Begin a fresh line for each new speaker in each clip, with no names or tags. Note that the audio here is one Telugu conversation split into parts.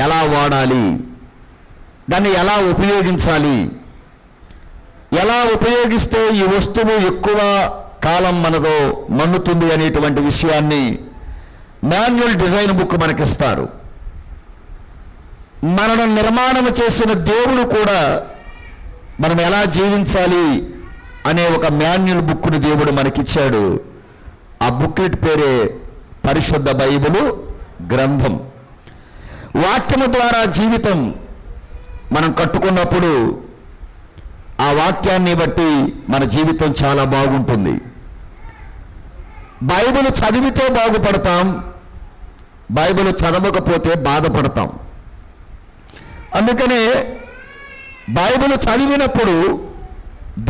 ఎలా వాడాలి, దాన్ని ఎలా ఉపయోగించాలి, ఎలా ఉపయోగిస్తే ఈ వస్తువు ఎక్కువ కాలం మనతో మన్నుతుంది అనేటువంటి విషయాన్ని మాన్యువల్ డిజైన్ బుక్ మనకిస్తారు. మనను నిర్మాణం చేసిన దేవుడు కూడా మనం ఎలా జీవించాలి అనే ఒక మాన్యువల్ బుక్ను దేవుడు మనకిచ్చాడు. ఆ బుక్లెట్ పేరే పరిశుద్ధ బైబిలు గ్రంథం. వాక్యము ద్వారా జీవితం మనం కట్టుకున్నప్పుడు ఆ వాక్యాన్ని బట్టి మన జీవితం చాలా బాగుంటుంది. బైబిల్ చదివితే బాగుపడతాం, బైబిల్ చదవకపోతే బాధపడతాం. అందుకనే బైబిల్ చదివినప్పుడు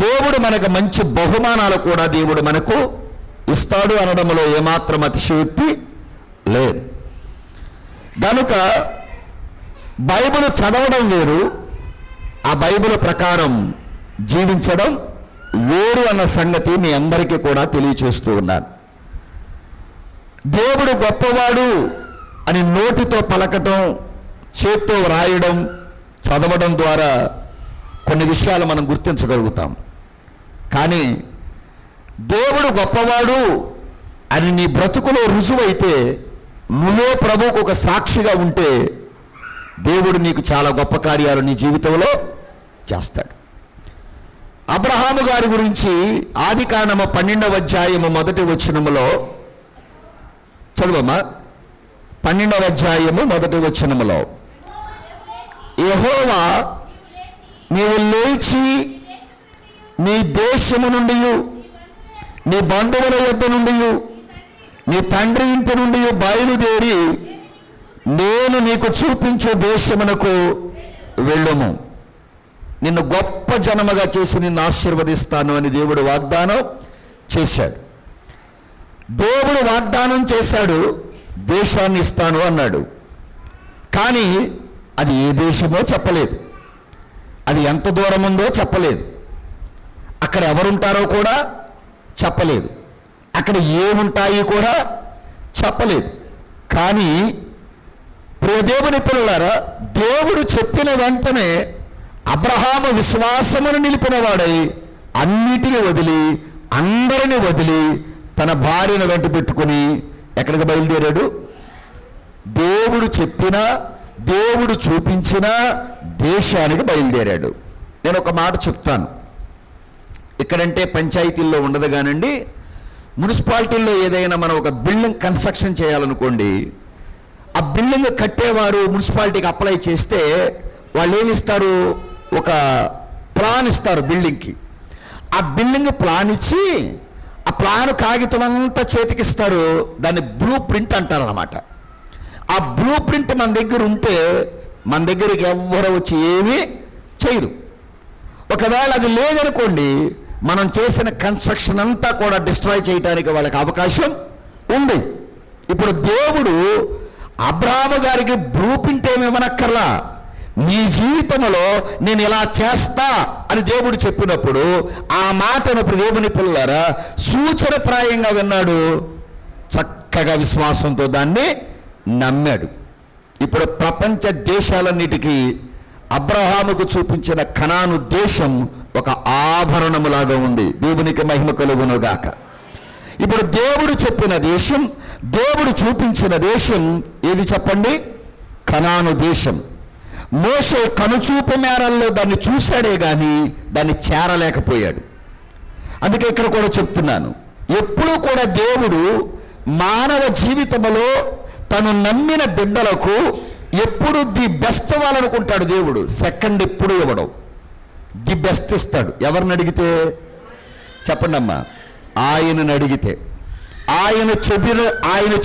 దేవుడు మనకు మంచి బహుమానాలు కూడా దేవుడు మనకు ఇస్తాడు అనడంలో ఏమాత్రం అతిశయోక్తి లేదు. కనుక బైబిల్ చదవడం వేరు, ఆ బైబిల్ ప్రకారం జీవించడం వేరు అన్న సంగతి మీ అందరికీ కూడా తెలియచేస్తూ ఉన్నాను. దేవుడు గొప్పవాడు అని నోటితో పలకటం, చేత్తో వ్రాయడం, చదవడం ద్వారా కొన్ని విషయాలు మనం గుర్తించగలుగుతాం. కానీ దేవుడు గొప్పవాడు అని నీ బ్రతుకులో రుజువైతే, నువ్వే ప్రభువుకు ఒక సాక్షిగా ఉంటే, దేవుడు నీకు చాలా గొప్ప కార్యాలు నీ జీవితంలో చేస్తాడు. అబ్రహాము గారి గురించి ఆదికాండము 12వ అధ్యాయము 1వ వచనములో చదువమ్మా. 12వ అధ్యాయము 1వ వచనములో, యెహోవా నీవు లేచి నీ దేశము నుండి, నీ బంధువుల యొద్ద నుండి, నీ తండ్రి ఇంటి నుండి బయలుదేరి నేను నీకు చూపించే దేశమునకు వెళ్ళుము. నిన్ను గొప్ప జనముగా చేసి నిన్ను ఆశీర్వదిస్తాను అని దేవుడు వాగ్దానం చేశాడు. దేవుడు వాగ్దానం చేశాడు, దేశాన్ని ఇస్తాను అన్నాడు. కానీ అది ఏ దేశమో చెప్పలేదు, అది ఎంత దూరం ఉందో చెప్పలేదు, అక్కడ ఎవరుంటారో కూడా చెప్పలేదు, అక్కడ ఏముంటాయి కూడా చెప్పలేదు. కానీ ప్రియ దేవుని పిల్లలారా, దేవుడు చెప్పిన వెంటనే అబ్రహాము విశ్వాసమును నిలిపినవాడై అన్నిటిని వదిలి, అందరిని వదిలి, తన భార్యను వెంట పెట్టుకుని ఎక్కడికి బయలుదేరాడు? దేవుడు చెప్పిన, దేవుడు చూపించిన దేశానికి బయలుదేరాడు. నేను ఒక మాట చెప్తాను. ఇక్కడంటే పంచాయతీల్లో ఉండదు కానండి, మున్సిపాలిటీల్లో ఏదైనా మనం ఒక బిల్డింగ్ కన్స్ట్రక్షన్ చేయాలనుకోండి, ఆ బిల్డింగ్ కట్టేవారు మున్సిపాలిటీకి అప్లై చేస్తే వాళ్ళు ఏమిస్తారు? ఒక ప్లాన్ ఇస్తారు బిల్డింగ్కి. ఆ బిల్డింగ్ ప్లాన్ ఇచ్చి, ఆ ప్లాన్ కాగితం అంతా చేతికిస్తారు. దాన్ని బ్లూ ప్రింట్ అంటారు అన్నమాట. ఆ బ్లూ ప్రింట్ మన దగ్గర ఉంటే మన దగ్గరికి ఎవ్వరు వచ్చి ఏమీ చేయరు. ఒకవేళ అది లేదనుకోండి, మనం చేసిన కన్స్ట్రక్షన్ అంతా కూడా డిస్ట్రాయ్ చేయడానికి వాళ్ళకి అవకాశం ఉంది. ఇప్పుడు దేవుడు అబ్రహాము గారికి బ్లూ ప్రింట్ ఏమి ఇవ్వనక్కర్లా, నీ జీవితంలో నేను ఇలా చేస్తా అని దేవుడు చెప్పినప్పుడు ఆ మాటను దేవుని పిల్లలారా సూచనప్రాయంగా విన్నాడు, చక్కగా విశ్వాసంతో దాన్ని నమ్మాడు. ఇప్పుడు ప్రపంచ దేశాలన్నిటికీ అబ్రహాముకు చూపించిన కనాను దేశం ఒక ఆభరణములాగా ఉంది. దేవునికి మహిమ కలుగునుగాక. ఇప్పుడు దేవుడు చెప్పిన దేశం, దేవుడు చూపించిన దేశం ఏది చెప్పండి? కనాను దేశం. మోషే కనుచూపు మేరల్లో దాన్ని చూశాడే కానీ దాన్ని చేరలేకపోయాడు. అందుకే ఇక్కడ కూడా చెప్తున్నాను, ఎప్పుడూ కూడా దేవుడు మానవ జీవితంలో తను నమ్మిన బిడ్డలకు ఎప్పుడు ది బెస్ట్ ఇవ్వాలనుకుంటాడు. దేవుడు సెకండ్ ఎప్పుడు ఇవ్వడం, ది బెస్ట్ ఇస్తాడు. ఎవరిని అడిగితే చెప్పండి అమ్మా? ఆయనను అడిగితే. ఆయన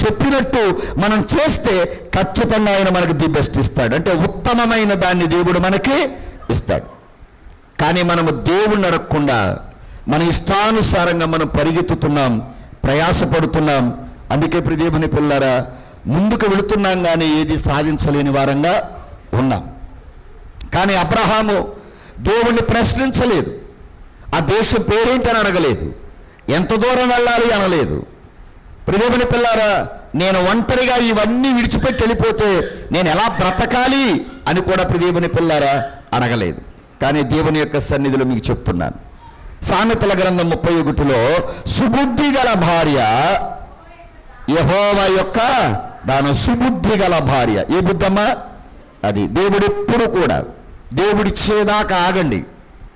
చెప్పినట్టు మనం చేస్తే ఖచ్చితంగా ఆయన మనకి ది బెస్ట్ ఇస్తాడు. అంటే ఉత్తమమైన దాన్ని దేవుడు మనకి ఇస్తాడు. కానీ మనము దేవుణ్ణి అడగకుండా మన ఇష్టానుసారంగా మనం పరిగెత్తుతున్నాం, ప్రయాసపడుతున్నాం. అందుకే ప్రియ దేవుని పిల్లారా, ముందుకు వెళుతున్నాం కానీ ఏది సాధించలేని వారంగా ఉన్నాం. కానీ అబ్రహాము దేవుణ్ణి ప్రశ్నించలేదు. ఆ దేశం పేరేంటి అని అడగలేదు, ఎంత దూరం వెళ్ళాలి అనలేదు. ప్రియ దేవుని పిల్లారా, నేను ఒంటరిగా ఇవన్నీ విడిచిపెట్టి వెళ్ళిపోతే నేను ఎలా బ్రతకాలి అని కూడా దేవుని పిల్లారా అడగలేదు. కానీ దేవుని యొక్క సన్నిధిలో మీకు చెప్తున్నాను, సామెతల గ్రంథం 31లో సుబుద్ధి గల భార్య యెహోవా యొక్క దాని సుబుద్ధి గల భార్య. ఏ బుద్ధమ్మా? అది దేవుడు ఎప్పుడు కూడా దేవుడిచ్చేదాకా ఆగండి,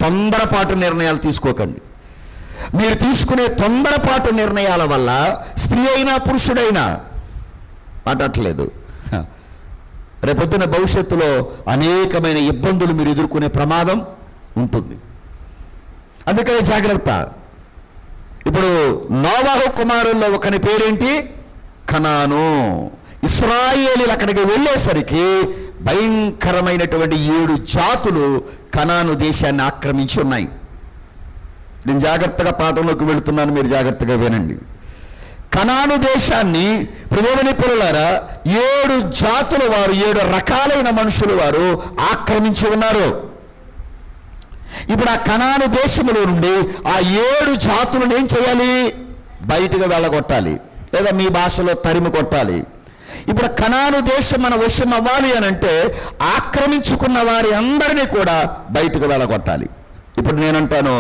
తొందరపాటు నిర్ణయాలు తీసుకోకండి. మీరు తీసుకునే తొందరపాటు నిర్ణయాల వల్ల స్త్రీ అయినా పురుషుడైనా మాట్లాడలేదు, రేపొద్దున భవిష్యత్తులో అనేకమైన ఇబ్బందులు మీరు ఎదుర్కొనే ప్రమాదం ఉంటుంది. అందుకనే జాగ్రత్త. ఇప్పుడు నోవాహు కుమారుల్లో ఒకని పేరేంటి? కనాను. ఇశ్రాయేలీలు అక్కడికి వెళ్ళేసరికి భయంకరమైనటువంటి 7 జాతులు కనాను దేశాన్ని ఆక్రమించి ఉన్నాయి. నేను జాగ్రత్తగా పాఠంలోకి వెళుతున్నాను, మీరు జాగ్రత్తగా వినండి. కనాను దేశాన్ని దేవుని పిల్లలారా 7 జాతుల వారు, 7 రకాలైన మనుషులు వారు ఆక్రమించి ఉన్నారు. ఇప్పుడు ఆ కనాను దేశంలో నుండి ఆ 7 జాతులను ఏం చేయాలి? బయటకు వెళ్ళగొట్టాలి, లేదా మీ భాషలో తరిమి కొట్టాలి. ఇప్పుడు కనాను దేశం మన వశం అవ్వాలి అని అంటే ఆక్రమించుకున్న వారి అందరినీ కూడా బయటకు వెళ్ళగొట్టాలి. ఇప్పుడు నేనంటాను,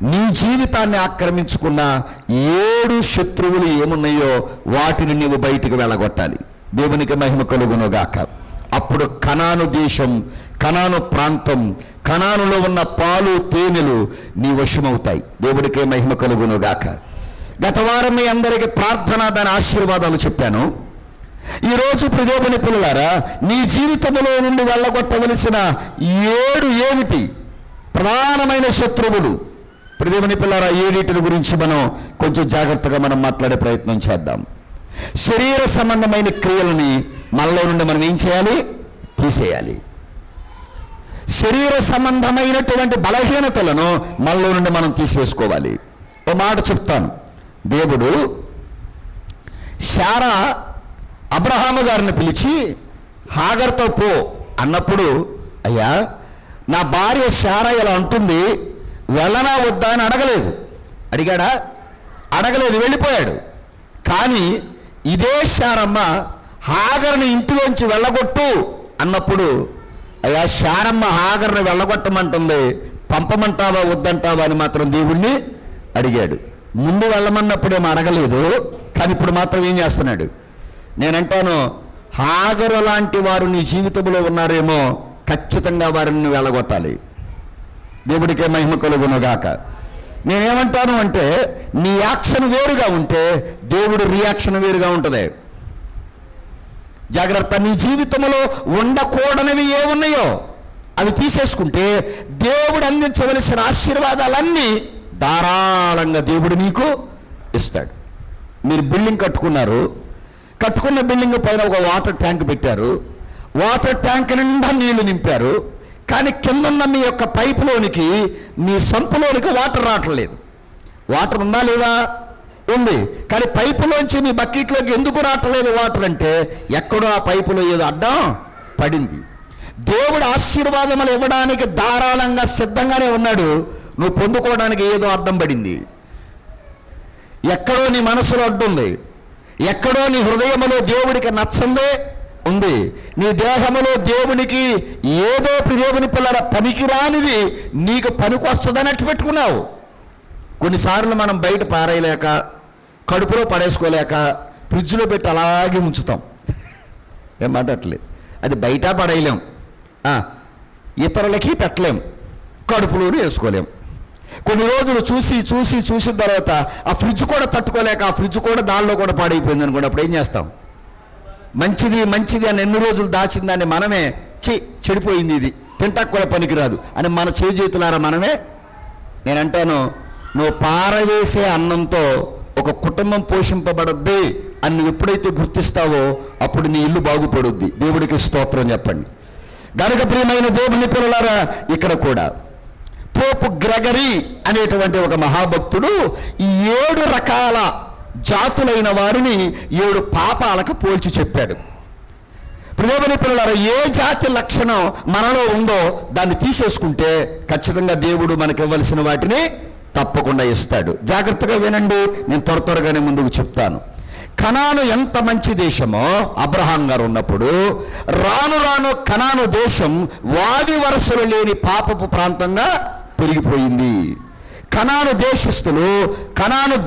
నీ జీవితాన్ని ఆక్రమించుకున్న 7 శత్రువులు ఏమున్నాయో వాటిని నీవు బయటకు వెళ్ళగొట్టాలి. దేవునికి మహిమ కలుగునుగాక. అప్పుడు కనాను దేశం, కనాను ప్రాంతం, కనానులో ఉన్న పాలు తేనెలు నీ వశమవుతాయి. దేవుడికే మహిమ కలుగునుగాక. గత వారం మీ అందరికీ ప్రార్థన, దాని ఆశీర్వాదాలు చెప్పాను. ఈరోజు దేవుని పిల్లలారా, నీ జీవితంలో నుండి వెళ్ళగొట్టవలసిన 7 ఏమిటి ప్రధానమైన శత్రువులు? దేవుని పిల్లలారా, 7 గురించి మనం కొంచెం జాగ్రత్తగా మనం మాట్లాడే ప్రయత్నం చేద్దాం. శరీర సంబంధమైన క్రియలని మనలో నుండి మనం ఏం చేయాలి? తీసేయాలి. శరీర సంబంధమైనటువంటి బలహీనతలను మనలో నుండి మనం తీసివేసుకోవాలి. ఓ మాట చెప్తాను. దేవుడు శారా అబ్రహాము గారిని పిలిచి హాగర్తో పో అన్నప్పుడు, అయ్యా నా భార్య శారా ఇలా అంటుంది, వెళ్ళనా వద్దా అని అడగలేదు. అడిగాడా? అడగలేదు, వెళ్ళిపోయాడు. కానీ ఇదే శారమ్మ హాగర్ని ఇంటిలోంచి వెళ్ళగొట్టు అన్నప్పుడు, అయ్యా శారమ్మ హాగర్ని వెళ్ళగొట్టమంటుంది, పంపమంటావా వద్దంటావా అని మాత్రం దేవుణ్ణి అడిగాడు. ముందు వెళ్ళమన్నప్పుడేమో అడగలేదు, కానీ ఇప్పుడు మాత్రం ఏం చేస్తున్నాడు? నేనంటాను, హాగరు లాంటి వారు నీ జీవితంలో ఉన్నారేమో, ఖచ్చితంగా వారిని వెళ్ళగొట్టాలి. దేవుడికే మహిమ కలుగునుగాక. నేనేమంటాను అంటే, నీ యాక్షన్ వేరుగా ఉంటే దేవుడి రియాక్షన్ వేరుగా ఉంటుంది. జాగ్రత్త. నీ జీవితంలో ఉండకూడనివి ఏమున్నాయో అవి తీసేసుకుంటే దేవుడు అందించవలసిన ఆశీర్వాదాలన్నీ ధారాళంగా దేవుడు నీకు ఇస్తాడు. మీరు బిల్డింగ్ కట్టుకున్నారు, కట్టుకున్న బిల్డింగ్ పైన ఒక వాటర్ ట్యాంక్ పెట్టారు, వాటర్ ట్యాంక్ నిండా నీళ్లు నింపారు. కానీ కిందన్న మీ యొక్క పైపులోనికి, మీ సంపులోనికి వాటర్ రావట్లేదు. వాటర్ ఉందా లేదా? ఉంది. కానీ పైపులోంచి మీ బకెట్లోకి ఎందుకు రావట్లేదు వాటర్ అంటే, ఎక్కడో ఆ పైపులో ఏదో అడ్డం పడింది. దేవుడు ఆశీర్వాదములు ఇవ్వడానికి ధారాళంగా సిద్ధంగానే ఉన్నాడు, నువ్వు పొందుకోవడానికి ఏదో అడ్డం పడింది. ఎక్కడో నీ మనసులో అడ్డుంది, ఎక్కడో నీ హృదయములో దేవుడికి నచ్చందే ఉంది, నీ దేహములో దేవునికి ఏదో దేవుని పిల్లల పనికిరానిది నీకు పనికొస్తుందని అట్టు పెట్టుకున్నావు. కొన్నిసార్లు మనం బయట పారేయలేక, కడుపులో పడేసుకోలేక ఫ్రిడ్జ్లో పెట్టి అలాగే ఉంచుతాం. ఏం మాట్లాడట్లేదు, అది బయట పడేయలేం, ఇతరులకి పెట్టలేం, కడుపులోనూ వేసుకోలేం. కొన్ని రోజులు చూసిన తర్వాత ఆ ఫ్రిడ్జ్ కూడా తట్టుకోలేక, ఆ ఫ్రిడ్జ్ కూడా దానిలో కూడా పాడైపోయింది అనుకోండి. అప్పుడు ఏం చేస్తాం? మంచిది అని ఎన్ని రోజులు దాచిన దాన్ని మనమే చెడిపోయింది, ఇది తింటాకు కూడా పనికిరాదు అని మన చేతులారా మనమే. నేనంటాను, నువ్వు పారవేసే అన్నంతో ఒక కుటుంబం పోషింపబడద్ది అని నువ్వు ఎప్పుడైతే గుర్తిస్తావో అప్పుడు నీ ఇల్లు బాగుపడుద్ది. దేవుడికి స్తోత్రం చెప్పండి. గనుక ప్రియమైన దేవుని పిల్లలారా, ఇక్కడ కూడా పోపు గ్రెగరీ అనేటువంటి ఒక మహాభక్తుడు ఈ 7 రకాల జాతులైన వారిని 7 పాపాలకు పోల్చి చెప్పాడు. దేవుని పిల్లలారా, ఏ జాతి లక్షణం మనలో ఉందో దాన్ని తీసేసుకుంటే ఖచ్చితంగా దేవుడు మనకి ఇవ్వాల్సిన వాటిని తప్పకుండా ఇస్తాడు. జాగ్రత్తగా వినండి, నేను త్వరగానే ముందుకు చెప్తాను. కనాను ఎంత మంచి దేశమో అబ్రహాం గారు ఉన్నప్పుడు, రాను రాను కనాను దేశం వాడి వరసలు లేని పాపపు ప్రాంతంగా పెరిగిపోయింది. కనాను దేశస్థులు కనాను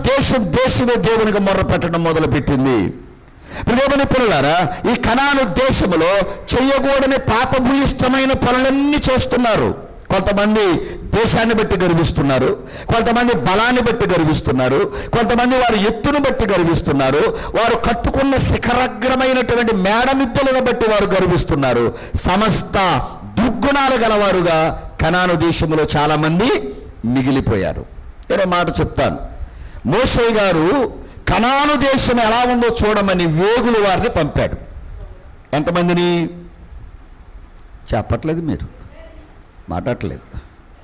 దేశమే దేవునికి మొర్ర పెట్టడం మొదలుపెట్టింది. దేవుని పిల్లలారా, ఈ కనాను దేశములో చేయకూడని పాపభూయిష్టమైన పనులన్నీ చేస్తున్నారు. కొంతమంది దేశాన్ని బట్టి గర్విస్తున్నారు, కొంతమంది బలాన్ని బట్టి గర్విస్తున్నారు, కొంతమంది వారి ఎత్తును బట్టి గర్విస్తున్నారు, వారు కట్టుకున్న శిఖరగ్రమైనటువంటి మేడమిద్దలను బట్టి వారు గర్విస్తున్నారు. సమస్త దుర్గుణాలు గలవారుగా కనాను దేశంలో చాలామంది మిగిలిపోయారు. నేను మాట చెప్తాను. మోషే గారు కనాను దేశం ఎలా ఉందో చూడమని వేగుల వారిని పంపాడు. ఎంతమందిని? చెప్పట్లేదు, మీరు మాట్లాడట్లేదు.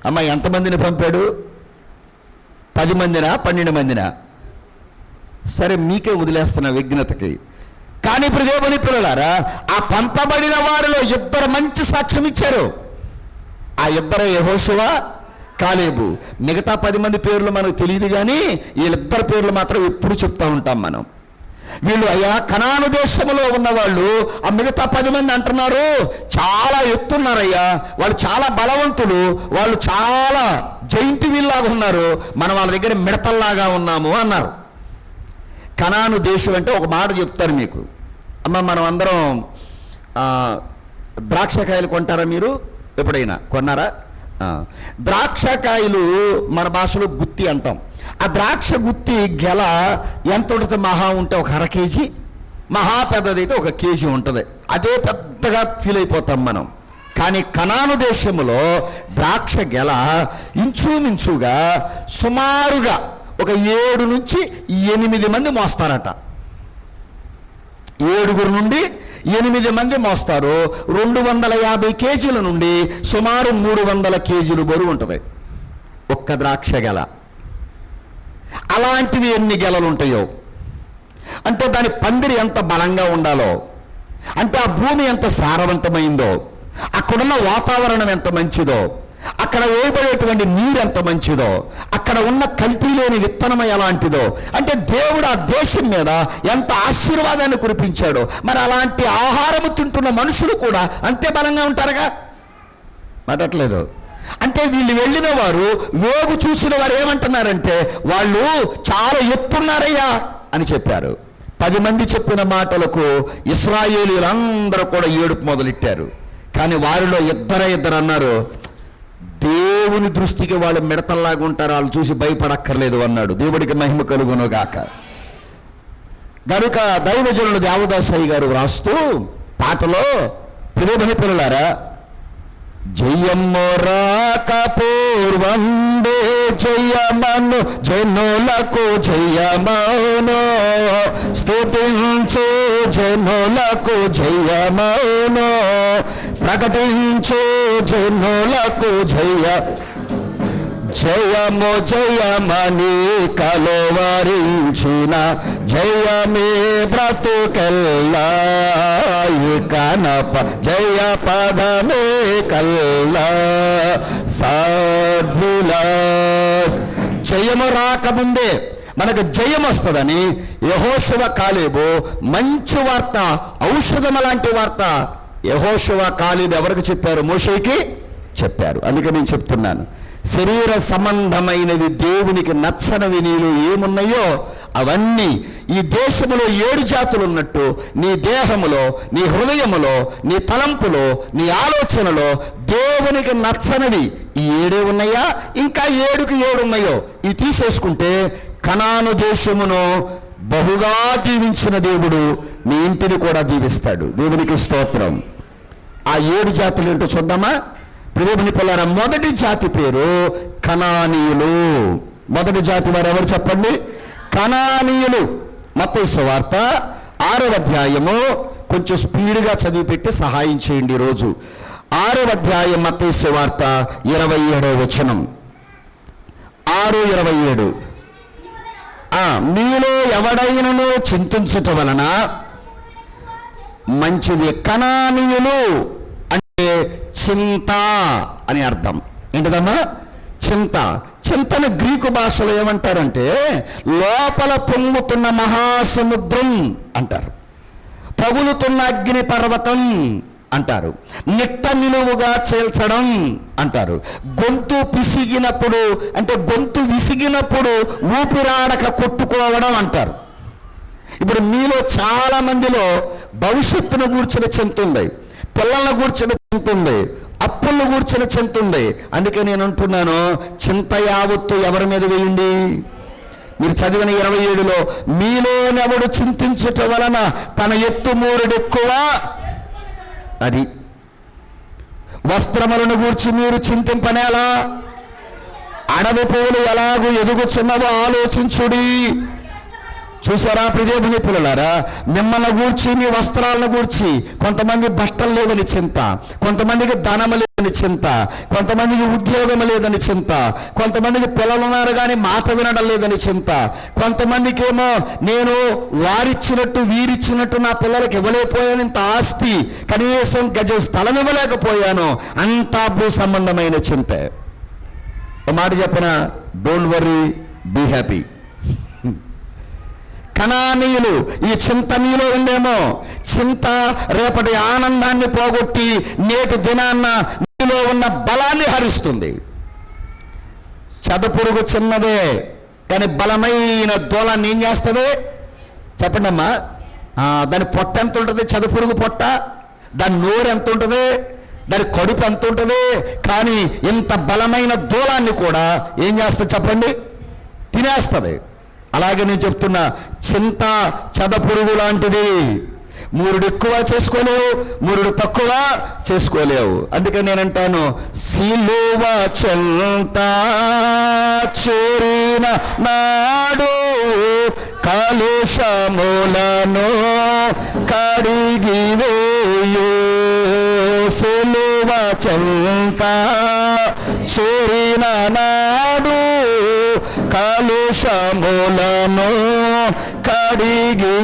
అమ్మ, ఎంతమందిని పంపాడు? 10 మందినా 12 మందినా? సరే, మీకే వదిలేస్తున్న విఘ్నతకి. కానీ ఇప్పుడు దేవుని పిల్లలారా, ఆ పంపబడిన వారిలో 2 మంచి సాక్ష్యం ఇచ్చారు. ఆ 2 యెహోషువ, కాలేబు. మిగతా 10 మంది పేర్లు మనకు తెలియదు, కానీ వీళ్ళిద్దరు పేర్లు మాత్రం ఎప్పుడు చెప్తా ఉంటాం మనం. వీళ్ళు అయ్యా కనాను దేశంలో ఉన్నవాళ్ళు, ఆ మిగతా 10 మంది అంటున్నారు చాలా ఎత్తున్నారయ్యా, వాళ్ళు చాలా బలవంతులు, వాళ్ళు చాలా జైంట్ వీల్లాగా ఉన్నారు, మనం వాళ్ళ దగ్గర మిడతల్లాగా ఉన్నాము అన్నారు. కనాను దేశం అంటే ఒక మాట చెప్తారు మీకు. అమ్మ, మనం అందరం ద్రాక్షకాయలు కొంటారా? మీరు ఎప్పుడైనా కొన్నారా? ద్రాక్షకాయలు మన భాషలో గుత్తి అంటాం. ఆ ద్రాక్ష గుత్తి గెల ఎంత ఉంటుంది? మహా ఉంటే ఒక 1/2 కేజీ, మహా పెద్దదైతే 1 కేజీ ఉంటుంది. అదే పెద్దగా ఫీల్ అయిపోతాం మనం. కానీ కనాను దేశంలో ద్రాక్ష గెల ఇంచుమించుగా సుమారుగా ఒక 7 నుంచి 8 మంది మోస్తారట. 7 నుండి 8 మంది మోస్తారు. 250 కేజీల నుండి సుమారు 300 కేజీలు బరువు ఉంటుంది ఒక్క ద్రాక్ష గెల. అలాంటివి ఎన్ని గెలలు ఉంటాయో, అంటే దాని పందిరి ఎంత బలంగా ఉండాలో, అంటే ఆ భూమి ఎంత సారవంతమైందో, అక్కడున్న వాతావరణం ఎంత మంచిదో, అక్కడ వేయబడేటువంటి నీరు ఎంత మంచిదో, అక్కడ ఉన్న కల్తీ లేని విత్తనం ఎలాంటిదో, అంటే దేవుడు ఆ దేశం మీద ఎంత ఆశీర్వాదాన్ని కురిపించాడో. మరి అలాంటి ఆహారము తింటున్న మనుషులు కూడా అంతే బలంగా ఉంటారుగా? మాట్లాడలేదు. అంటే వీళ్ళు వెళ్ళిన వారు, వేగు చూసిన వారు ఏమంటున్నారంటే, వాళ్ళు చాలా ఎత్తున్నారయ్యా అని చెప్పారు. 10 మంది చెప్పిన మాటలకు ఇశ్రాయేలీయులందరూ కూడా ఏడుపు మొదలెట్టారు. కానీ వారిలో ఇద్దరు అన్నారు, దేవుని దృష్టికి వాళ్ళు మిడతల్లాగా ఉంటారు, వాళ్ళు చూసి భయపడక్కర్లేదు అన్నాడు. దేవుడికి మహిమ కలుగును గాక. కనుక దైవజనుడు దేవదాసయ్య గారు రాస్తూ పాటలో, ప్రియమైన పిల్లలారా, జయము రాక పూర్వంబే జయమను జనులకు జయమౌను, స్తుతించు జనులకు జయమౌను, ప్రకటించు జనులకు జయము జయమని కలువరించిన జయమే బ్రతుకెల్లా కనప జయ పదమే కల్లా సాధులా. జయము రాకముందే మనకు జయం వస్తుందని యెహోషువ, కాలేబు మంచి వార్త, ఔషధం లాంటి వార్త యెహోషువ, కాలేబు ఎవరికి చెప్పారు? మోషేకి చెప్పారు. అందుకే నేను చెప్తున్నాను, శరీర సంబంధమైనవి దేవునికి నచ్చనివి నీలో ఏమున్నాయో అవన్నీ ఈ దేశంలో 7 జాతులు ఉన్నట్టు నీ దేహములో, నీ హృదయములో, నీ తలంపులో, నీ ఆలోచనలో దేవునికి నచ్చనివి ఈ 7 ఉన్నాయా? ఇంకా 7కి 7 ఉన్నాయో ఇవి తీసేసుకుంటే కనాను దేశమును బహుగా దీవించిన దేవుడు నీ ఇంటిని కూడా దీవిస్తాడు. దేవునికి స్తోత్రం. ఆ 7 జాతులు ఏంటో చూద్దామా? ప్రియమైన పిల్లరా, మొదటి జాతి పేరు కనానీయులు. మొదటి జాతి వారు ఎవరు చెప్పండి? కనానీయులు. మత్తయి సువార్త 6వ అధ్యాయము, కొంచెం స్పీడ్గా చదివి పెట్టి సహాయం చేయండి ఈరోజు. 6వ అధ్యాయం మత్తయి సువార్త 27వ వచనం. 6:27. మీలో ఎవడైనను చింతించుట వలన మంచిది. కనానీయులు అంటే చింత అని అర్థం. ఏంటిదమ్మా? చింత. చింతను గ్రీకు భాషలో ఏమంటారంటే లోపల పొంగుతున్న మహాసముద్రం అంటారు, పగులుతున్న అగ్ని పర్వతం అంటారు, నిట్ట నిలువుగా చేల్చడం అంటారు, గొంతు పిసిగినప్పుడు అంటే గొంతు విసిగినప్పుడు ఊపిరాడక కొట్టుకోవడం అంటారు. ఇప్పుడు మీలో చాలా మందిలో భవిష్యత్తును గూర్చిన చింత ఉంది, పిల్లలను గూర్చిన చింత ఉంది, అప్పులను గూర్చిన చింత ఉంది. అందుకే నేను అంటున్నాను, చింత యావత్తు ఎవరి మీద వేయండి? మీరు చదివిన 27లో మీలోనెవడు చింతించుట వలన తన ఎత్తు మూరుడెక్కువ, అది వస్త్రములను గూర్చి మీరు చింతింపనేలా, అడవి పువ్వులు ఎలాగూ ఎదుగుచున్నవో ఆలోచించుడి. చూసారా ప్రియదేవుని పిల్లలారా, మిమ్మల్ని గూర్చి మీ వస్త్రాలను గూర్చి కొంతమంది బట్టలు లేవని చింత, కొంతమందికి ధనము లేదని చింత, కొంతమందికి ఉద్యోగం లేదని చింత, కొంతమందికి పిల్లలు ఉన్నారు కానీ మాట వినడం లేదని చింత, కొంతమందికి ఏమో నేను వారిచ్చినట్టు వీరిచ్చినట్టు నా పిల్లలకి ఇవ్వలేకపోయాను, ఇంత ఆస్తి కనీసం గజం స్థలం ఇవ్వలేకపోయాను, అంతా భూ సంబంధమైన చింతే. ఒక మాట చెప్పనా, డోంట్ వరీ, బీ హ్యాపీ. కనానీయులు ఈ చింత మీలో ఉందేమో, చింత రేపటి ఆనందాన్ని పోగొట్టి నేటి దినాన్న మీలో ఉన్న బలాన్ని హరిస్తుంది. చదపురుగు చిన్నదే కానీ బలమైన దూలాన్ని ఏం చేస్తుంది చెప్పండి అమ్మా? దాని పొట్ట ఎంత ఉంటుంది? చదపురుగు పొట్ట. దాని నోరు ఎంత ఉంటుంది? దాని కడుపు ఎంత ఉంటుంది? కానీ ఇంత బలమైన దూలాన్ని కూడా ఏం చేస్తుంది చెప్పండి? తినేస్తుంది. అలాగే నేను చెప్తున్నా, చింత చదపురుగు లాంటిది. మూరుడు ఎక్కువ చేసుకోలేవు, మూరుడు తక్కువ చేసుకోలేవు. అందుకే నేనంటాను, సిలువ చెంత చేరిన నాడు కలుషములను కడిగివేయు, సిలువ చెంత చేరిన నాడు కలుషములను కడిగి.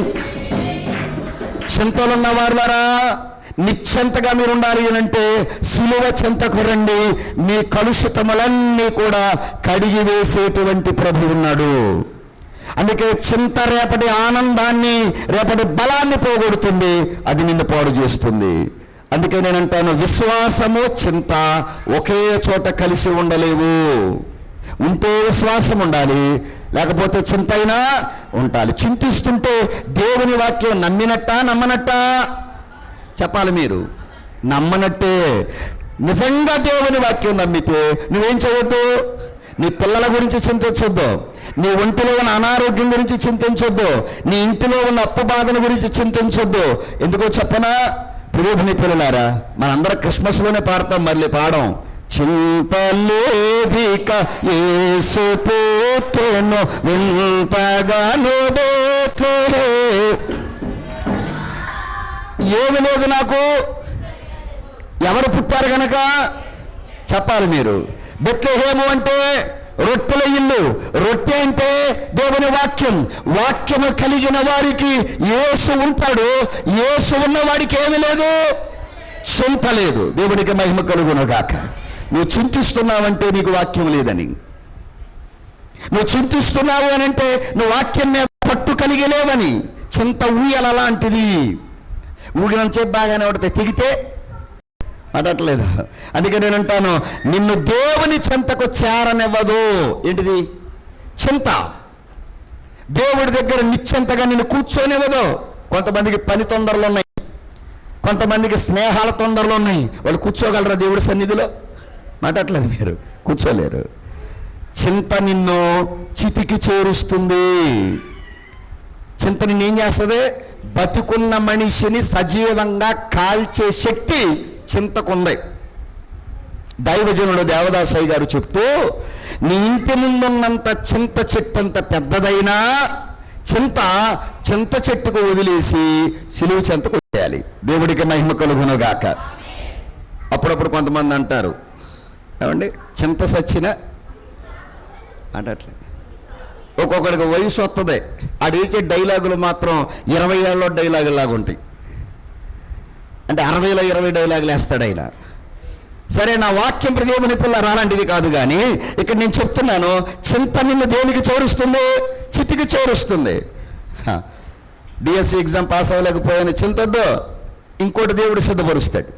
చింతలున్న వారులారా, నిశ్చింతగా మీరు ఉండాలి అంటే సిలువ చింతకు రండి. మీ కలుషితములన్నీ కూడా కడిగి వేసేటువంటి ప్రభు ఉన్నాడు. అందుకే చింత రేపటి ఆనందాన్ని, రేపటి బలాన్ని పోగొడుతుంది, అది నిన్ను పాడు చేస్తుంది. అందుకే నేనంటాను, విశ్వాసము చింత ఒకే చోట కలిసి ఉండలేవు. ఉంటే విశ్వాసం ఉండాలి, లేకపోతే చింత అయినా ఉండాలి. చింతిస్తుంటే దేవుని వాక్యం నమ్మినట్టా నమ్మనట్టా చెప్పాలి మీరు? నమ్మనట్టే. నిజంగా దేవుని వాక్యం నమ్మితే నువ్వేం చేయొద్దు? నీ పిల్లల గురించి చింతించొద్దు, నీ ఒంటిలో ఉన్న అనారోగ్యం గురించి చింతించొద్దు, నీ ఇంటిలో ఉన్న అప్పు బాధల గురించి చింతించొద్దు. ఎందుకో చెప్పనా ప్రియదేవుని పిల్లలారా, మనందరం క్రిస్మస్లోనే పాడతాం, మళ్ళీ పాడం. చింతలేదిక యేసు పుట్టెను వింతగాను బేత్లెహేము. ఏమి లేదు నాకు, ఎవరు పుట్టారు గనక చెప్పాలి మీరు. బెత్లెహేము అంటే రొట్టెల ఇల్లు. రొట్టె అంటే దేవుని వాక్యం. వాక్యము కలిగిన వారికి యేసు ఉంటాడు. యేసు ఉన్నవాడికి ఏమి లేదు, చింత లేదు. దేవునికి మహిమ కలుగును గాక. నువ్వు చింతిస్తున్నావంటే నీకు వాక్యం లేదని. నువ్వు చింతిస్తున్నావు అని అంటే నువ్వు వాక్యం మీద పట్టు కలిగి లేవని. చింత ఊయల లాంటిది. ఊగినంతసేపు బాగానే పడతాయి, తెగితే అడట్లేదు. అందుకే నేను అంటాను, నిన్ను దేవుని చింతకు చేరనివ్వదు. ఏంటిది? చింత. దేవుడి దగ్గర నిశ్చింతగా నిన్ను కూర్చోనివ్వదు. కొంతమందికి పని తొందరలు ఉన్నాయి, కొంతమందికి స్నేహాల తొందరలు ఉన్నాయి. వాళ్ళు కూర్చోగలరా దేవుడి సన్నిధిలో? మాట్లాడలేదు, మీరు కూర్చోలేరు. చింత నిన్ను చితికి చేరుస్తుంది. చింత నిన్ను ఏం చేస్తుంది? బతుకున్న మనిషిని సజీవంగా కాల్చే శక్తి చింతకుంది. దైవజనుడు దేవదాసయ్య గారు చెప్తూ, నీ ఇంటి ముందున్నంత చింత చెట్టు అంత పెద్దదైనా చింత చెట్టుకు వదిలేసి సిలువ చింతకు వేయాలి. దేవుడికి మహిమ కలుగునుగాక. అప్పుడప్పుడు కొంతమంది అంటారు, ఏమండి చింత సచ్చిన అంటట్లేదు. ఒక్కొక్కడికి వయసు వస్తుంది, ఆడేసే డైలాగులు మాత్రం 20 ఏళ్ళలో డైలాగులాగా ఉంటాయి. అంటే 60లో 20 డైలాగులు వేస్తాడు ఆయన. సరే, నా వాక్యం దేవుని పిల్లలు అలాంటిది కాదు, కానీ ఇక్కడ నేను చెప్తున్నాను, చింత నిన్ను దేనికి చేరుస్తుంది? చితికి చేరుస్తుంది. డిఎస్సి ఎగ్జామ్ పాస్ అవ్వలేకపోయాను, చింతద్దు, ఇంకోటి దేవుడు సిద్ధపరుస్తాడు.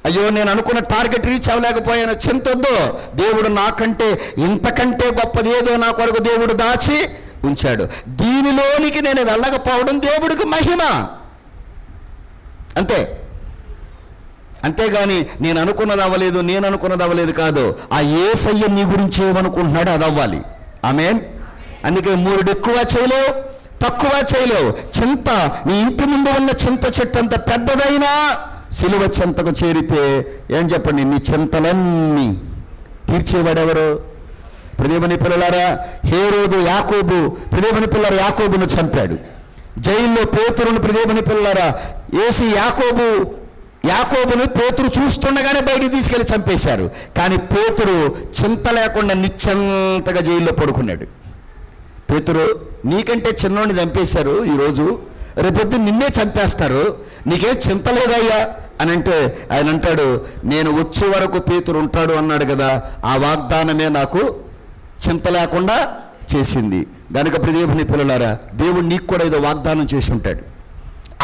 అయ్యో, నేను అనుకున్న టార్గెట్ రీచ్ అవ్వలేకపోయాను, చింతొద్దు, దేవుడు నాకంటే ఇంతకంటే గొప్పది ఏదో నా కొరకు దేవుడు దాచి ఉంచాడు. దీనిలోనికి నేను వెళ్ళకపోవడం దేవుడికి మహిమ, అంతే. అంతేగాని నేను అనుకున్నది అవ్వలేదు కాదు. ఆ యేసయ్య నీ గురించి ఏమనుకుంటున్నాడు అది అవ్వాలి. ఆమేన్. అందుకే 3 ఎక్కువ చేయలేవు, తక్కువ చేయలేవు. చింత, నీ ఇంటి ముందు ఉన్న చింత చెట్టు అంత పెద్దదైనా సిలువ చింతకు చేరితే ఏం చెప్పండి, నీ చింతలన్నీ తీర్చేవాడెవరు? దేవుని పిల్లలారా, హేరోదు యాకోబు, దేవుని పిల్లలు యాకోబును చంపాడు. జైల్లో పేతురును, దేవుని పిల్లలారా, ఏసి యాకోబును పేతురు చూస్తుండగానే బయటికి తీసుకెళ్లి చంపేశారు. కానీ పేతురు చింత లేకుండా నిశ్చంతగా జైల్లో పడుకున్నాడు. పేతురు, నీకంటే చిన్నోడిని చంపేశారు, ఈరోజు రేపొద్దు నిన్నే చంపేస్తారు, నీకేం చింత లేదయ్యా అని అంటే ఆయన అంటాడు, నేను వచ్చే వరకు పేతురు ఉంటాడు అన్నాడు కదా, ఆ వాగ్దానమే నాకు చింత లేకుండా చేసింది. కనుక దేవుని పిల్లలారా, దేవుడు నీకు కూడా ఏదో వాగ్దానం చేసి ఉంటాడు.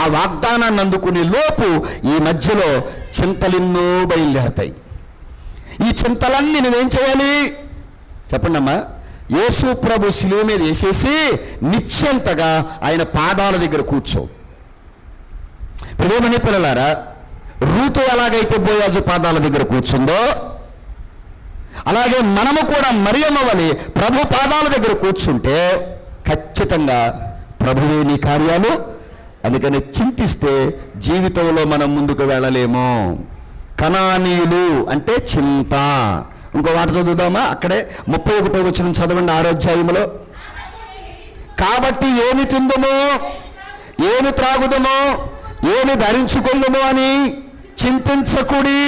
ఆ వాగ్దానాన్ని అందుకునే లోపు ఈ మధ్యలో చింతలెన్నో బయలుదేరతాయి. ఈ చింతలన్నీ నువ్వేం చేయాలి చెప్పండి అమ్మా? యేసు ప్రభు శిలువ మీద వేసేసి నిశ్చంతగా ఆయన పాదాల దగ్గర కూర్చో. ప్రియమైన పిల్లలారా, రూతు ఎలాగైతే బోయాజు పాదాల దగ్గర కూర్చుందో, అలాగే మనము కూడా మరియమ్మ వలె ప్రభు పాదాల దగ్గర కూర్చుంటే ఖచ్చితంగా ప్రభువే నీ కార్యాలు. అందుకని చింతిస్తే జీవితంలో మనం ముందుకు వెళ్ళలేము. కనానీయులు అంటే చింత. ఇంకో మాట చదువుదామా? అక్కడే 31వ వచనం చదవండి, 6వ అధ్యాయంలో. కాబట్టి ఏమి తిందుమో, ఏమి త్రాగుదమో, ఏమి ధరించుకుందుమో అని చింతించకుడి,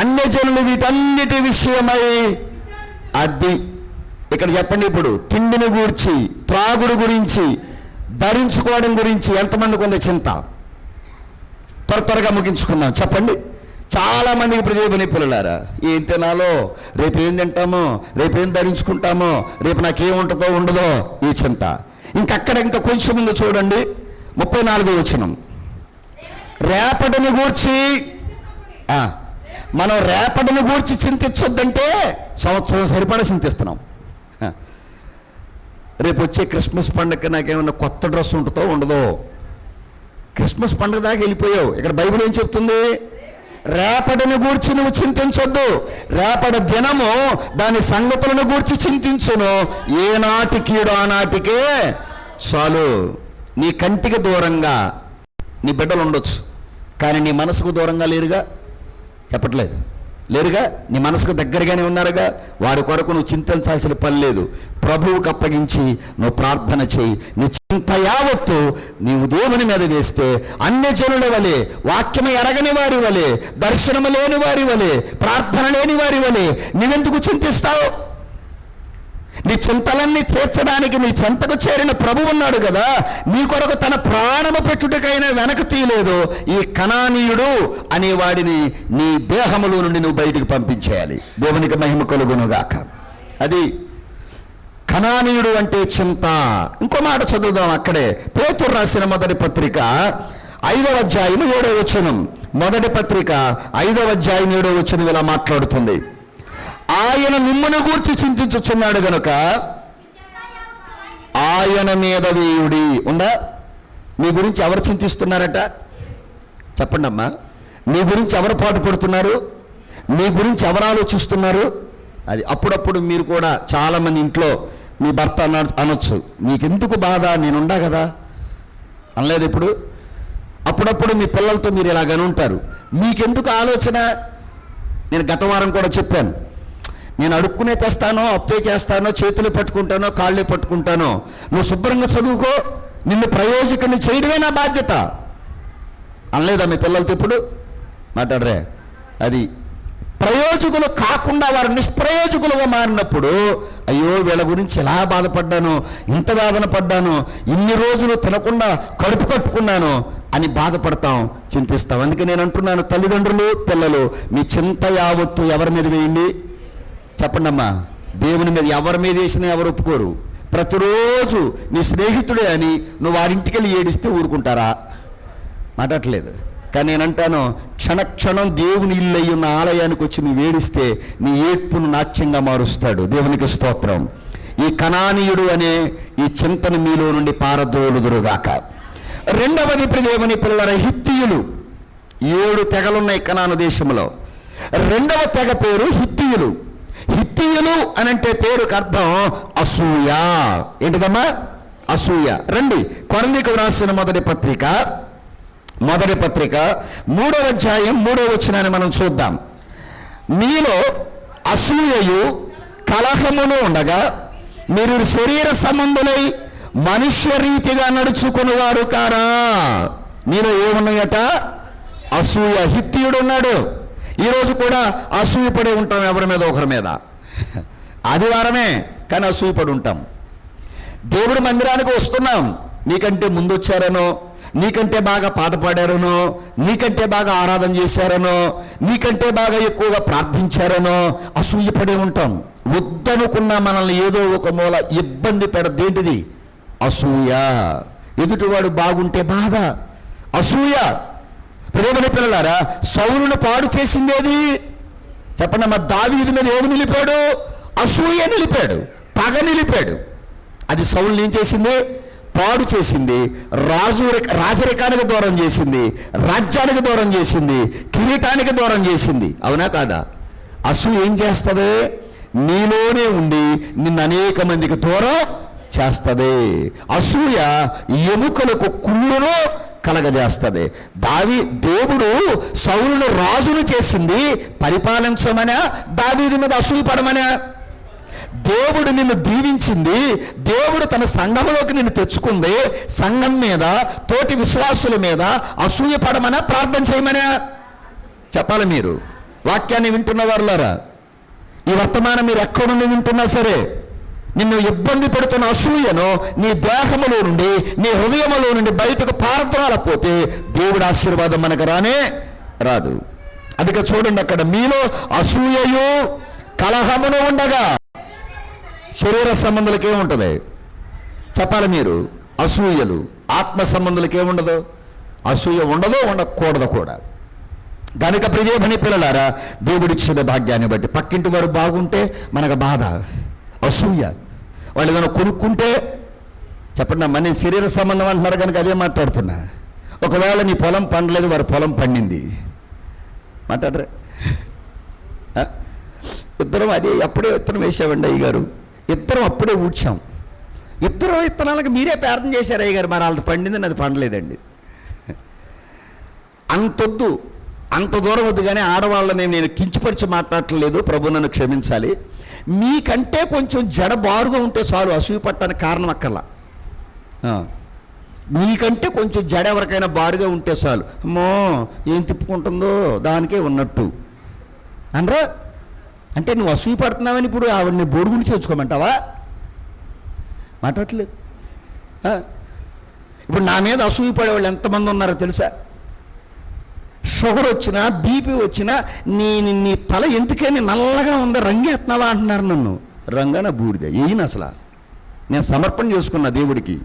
అన్యజనులు వీటన్నిటి విషయమై. అది ఇక్కడ చెప్పండి. ఇప్పుడు తిండిని గురించి, త్రాగుడు గురించి, ధరించుకోవడం గురించి ఎంతమందికి ఉంది చింత? త్వరగా ముగించుకుందాం. చెప్పండి. చాలామందికి దేవుని పిల్లలారా, ఏం తినాలో, రేపు ఏం తింటామో, రేపు ఏం ధరించుకుంటామో, రేపు నాకేముంటుందో ఉండదో ఈ చింత. ఇంకా కొంచెం ముందు చూడండి, 34వ వచనం. రేపటిని గూర్చి, మనం రేపటిని గూర్చి చింతించొద్దంటే సంవత్సరం సరిపడా చింతిస్తున్నాం. రేపు వచ్చే క్రిస్మస్ పండుగకి నాకేమన్నా కొత్త డ్రెస్ ఉంటుందో ఉండదో. క్రిస్మస్ పండుగ దాకా వెళ్ళిపోయావు. ఇక్కడ బైబిల్ ఏం చెప్తుంది? రేపటిని గూర్చి నువ్వు చింతించొద్దు, రేపటి దినము దాని సంగతులను గూర్చి చింతించును, ఏనాటికీడు ఆనాటికే చాలు. నీ కంటికి దూరంగా నీ బిడ్డలు ఉండొచ్చు, కానీ నీ మనసుకు దూరంగా లేరుగా. చెప్పట్లేదు, లేరుగా. నీ మనసుకు దగ్గరగానే ఉన్నారుగా. వారి కొరకు నువ్వు చింతించాల్సిన పని లేదు. ప్రభువుకు అప్పగించి నువ్వు ప్రార్థన చేయి. నీ చింత యావత్తు నీవు దేవుని మీద వేస్తే అన్యజనుల వలె, వాక్యము ఎరగని వారి వలె, దర్శనము లేని వారి వలె, ప్రార్థన లేని వారి వలె నీవెందుకు చింతిస్తావు? నీ చింతలన్నీ తీర్చడానికి నీ చెంతకు చేరిన ప్రభు ఉన్నాడు కదా. నీ కొరకు తన ప్రాణము పెట్టుటకైనా వెనక తీయలేదు. ఈ కనానీయుడు అనేవాడిని నీ దేహములో నుండి నువ్వు బయటికి పంపించేయాలి. దేవునికి మహిమ కలుగునుగాక. అది కనానీయుడు అంటే చింత. ఇంకో మాట చదువుదాం. అక్కడే పేతురు రాసిన మొదటి పత్రిక 5వ అధ్యాయం 7వ వచనం. మొదటి పత్రిక 5వ అధ్యాయం 7వ వచనం ఇలా మాట్లాడుతుంది. ఆయన మిమ్మును గూర్చి చింతించుచున్నాడు గనుక ఆయన మీద వేయుడి. ఉందా? మీ గురించి ఎవరు చింతిస్తున్నారట? చెప్పండి అమ్మా. మీ గురించి ఎవరు పాటుపడుతున్నారు? మీ గురించి ఎవరు ఆలోచిస్తున్నారు? అది అప్పుడప్పుడు మీరు కూడా చాలామంది ఇంట్లో మీ భర్త అనొచ్చు, మీకెందుకు బాధ, నేనుండా కదా అనలేదు ఇప్పుడు. అప్పుడప్పుడు మీ పిల్లలతో మీరు ఇలాగని ఉంటారు, మీకెందుకు ఆలోచన. నేను గత వారం కూడా చెప్పాను, నేను అడుక్కునే తెస్తానో, అప్పే చేస్తానో, చేతులు పట్టుకుంటానో, కాళ్ళే పట్టుకుంటానో, నువ్వు శుభ్రంగా చదువుకో, నిన్ను ప్రయోజకుని చేయడమే నా బాధ్యత అనలేదా మీ పిల్లలతో ఇప్పుడు? మాట్లాడరే. అది ప్రయోజకులు కాకుండా వారు నిష్ప్రయోజకులుగా మారినప్పుడు, అయ్యో వీళ్ళ గురించి ఎలా బాధపడ్డాను, ఇంత వేదన పడ్డాను, ఇన్ని రోజులు తినకుండా కడుపు కట్టుకున్నాను అని బాధపడతాం, చింతిస్తాం. అందుకే నేను అంటున్నాను, తల్లిదండ్రులు, పిల్లలు, మీ చింత యావత్తు ఎవరి మీద వేయండి? చెప్పండి అమ్మా. దేవుని మీద. ఎవరి మీద వేసినా ఎవరు ఒప్పుకోరు. ప్రతిరోజు నీ స్నేహితుడే అని నువ్వు వారింటికి వెళ్ళి ఏడిస్తే ఊరుకుంటారా? మాట్లాడలేదు. కానీ నేనంటాను, క్షణక్షణం దేవుని ఇల్లు అయి ఉన్న ఆలయానికి వచ్చి నువ్వు ఏడిస్తే నీ ఏడ్పును నాట్యంగా మారుస్తాడు. దేవునికి స్తోత్రం. ఈ కనానీయుడు అనే ఈ చింతన మీలో నుండి పారదోలుదురుగాక. రెండవది దేవుని పిల్లల హిత్తీయులు. 7 తెగలున్నాయి కనాను దేశంలో. రెండవ తెగ పేరు హిత్తీయులు. హిత్తీయులు అనంటే పేరుకు అర్థం అసూయ. ఏంటిదమ్మా? అసూయ. రండి, కొరింథీయులకు వ్రాసిన మొదటి పత్రిక 3వ అధ్యాయం 3వ వచనాన్ని మనం చూద్దాం. మీలో అసూయయు కలహమును ఉండగా మీరు శరీర సంబంధులై మనుష్య రీతిగా నడుచుకునేవారు కారా? మీలో ఏమున్నాయట? అసూయ. హిత్తీయుడు ఉన్నాడు. ఈరోజు కూడా అసూయపడి ఉంటాం ఎవరి మీద ఒకరి మీద. ఆదివారమే కానీ అసూయపడి ఉంటాం. దేవుడి మందిరానికి వస్తున్నాం, నీకంటే ముందు వచ్చారనో, నీకంటే బాగా పాట పాడారనో, నీకంటే బాగా ఆరాధన చేశారనో, నీకంటే బాగా ఎక్కువగా ప్రార్థించారనో అసూయపడి ఉంటాం. వద్దనుకున్న మనల్ని ఏదో ఒక మూల ఇబ్బంది పెడదేంటిది? అసూయ. ఎదుటివాడు బాగుంటే బాధ. అసూయ. ప్రియమైన పిల్లలారా, సౌలును పాడు చేసిందేది? చెప్పండి అమ్మా. దావీదు మీద ఏమి నిలిపాడు? అసూయ నిలిపాడు, పగ నిలిపాడు. అది సౌలుని ఏం చేసింది? పాడు చేసింది. రాజరికానికి దూరం చేసింది, రాజ్యానికి దూరం చేసింది, కిరీటానికి దూరం చేసింది. అవునా కాదా? అసూయ ఏం చేస్తుంది? నీలోనే ఉండి నిన్ను అనేక మందికి దూరం చేస్తుంది. అసూయ ఎముకలకు కుళ్ళును కలగజేస్తుంది. దేవుడు సౌలును రాజును చేసింది పరిపాలించమనా, దావీదు మీద అసూయ పడమనా? దేవుడు నిన్ను దీవించింది, దేవుడు తన సంఘంలోకి నిన్ను తెచ్చుకుంది, సంఘం మీద, తోటి విశ్వాసుల మీద అసూయ పడమనా, ప్రార్థన చేయమనా? చెప్పాలి. మీరు వాక్యాన్ని వింటున్న వారులారా, ఈ వర్తమానం మీరు ఎక్కడుండి వింటున్నా సరే, నిన్ను ఇబ్బంది పెడుతున్న అసూయను నీ దేహములో నుండి, నీ హృదయములో నుండి బయటకు పారద్రాలపోతే దేవుడి ఆశీర్వాదం మనకు రానే రాదు. అందుకే చూడండి, అక్కడ మీలో అసూయయు కలహమును ఉండగా శరీర సంబంధులకు ఏముంటుంది? చెప్పాలి మీరు. అసూయలు. ఆత్మ సంబంధులకు ఏముండదు? అసూయ ఉండదు, ఉండకూడదు కూడా. కనుక ప్రియమైన పిల్లలారా, దేవుడిచ్చిన భాగ్యాన్ని బట్టి పక్కింటి వారు బాగుంటే మనకు బాధ, అసూయ. వాళ్ళు ఏదైనా కొనుక్కుంటే, చెప్పండి అమ్మా, నేను శరీర సంబంధం అంటున్నారు కనుక అదే మాట్లాడుతున్నా. ఒకవేళ నీ పొలం పండలేదు, వారి పొలం పండింది, మాట్లాడరే? ఇద్దరం అదే అప్పుడే విత్తనం వేసామండి అయ్యగారు, ఇద్దరం అప్పుడే ఊడ్చాం, ఇద్దరు విత్తనాలకు మీరే ప్రార్థన చేశారు అయ్యగారు, మరి వాళ్ళది పండిందని అది పండలేదండి. అంతొద్దు, అంత దూరం వద్దు. కానీ ఆడవాళ్ళని నేను కించపరిచి మాట్లాడట్లేదు, ప్రభు నన్ను క్షమించాలి. మీకంటే కొంచెం జడ బారుగా ఉంటే చాలు అసూయ పట్టడానికి కారణం అక్కర్లా. మీకంటే కొంచెం జడ ఎవరికైనా బారుగా ఉంటే చాలు, అమ్మో ఏం తిప్పుకుంటుందో దానికే ఉన్నట్టు అనరా? అంటే నువ్వు అసూయ పడుతున్నావని ఇప్పుడు ఆవిడని బోడుగుండి చేర్చుకోమంటావా? మాట్లాడట్లేదు. ఇప్పుడు నా మీద అసూయ పడేవాళ్ళు ఎంతమంది ఉన్నారో తెలుసా? షుగర్ వచ్చినా, బీపీ వచ్చినా, నీ తల ఎందుకని నల్లగా ఉందా, రంగేస్తున్నావా అంటున్నారు నన్ను. రంగాన బూడిద ఏయిన అసలు నేను సమర్పణ చేసుకున్నా దేవుడికి.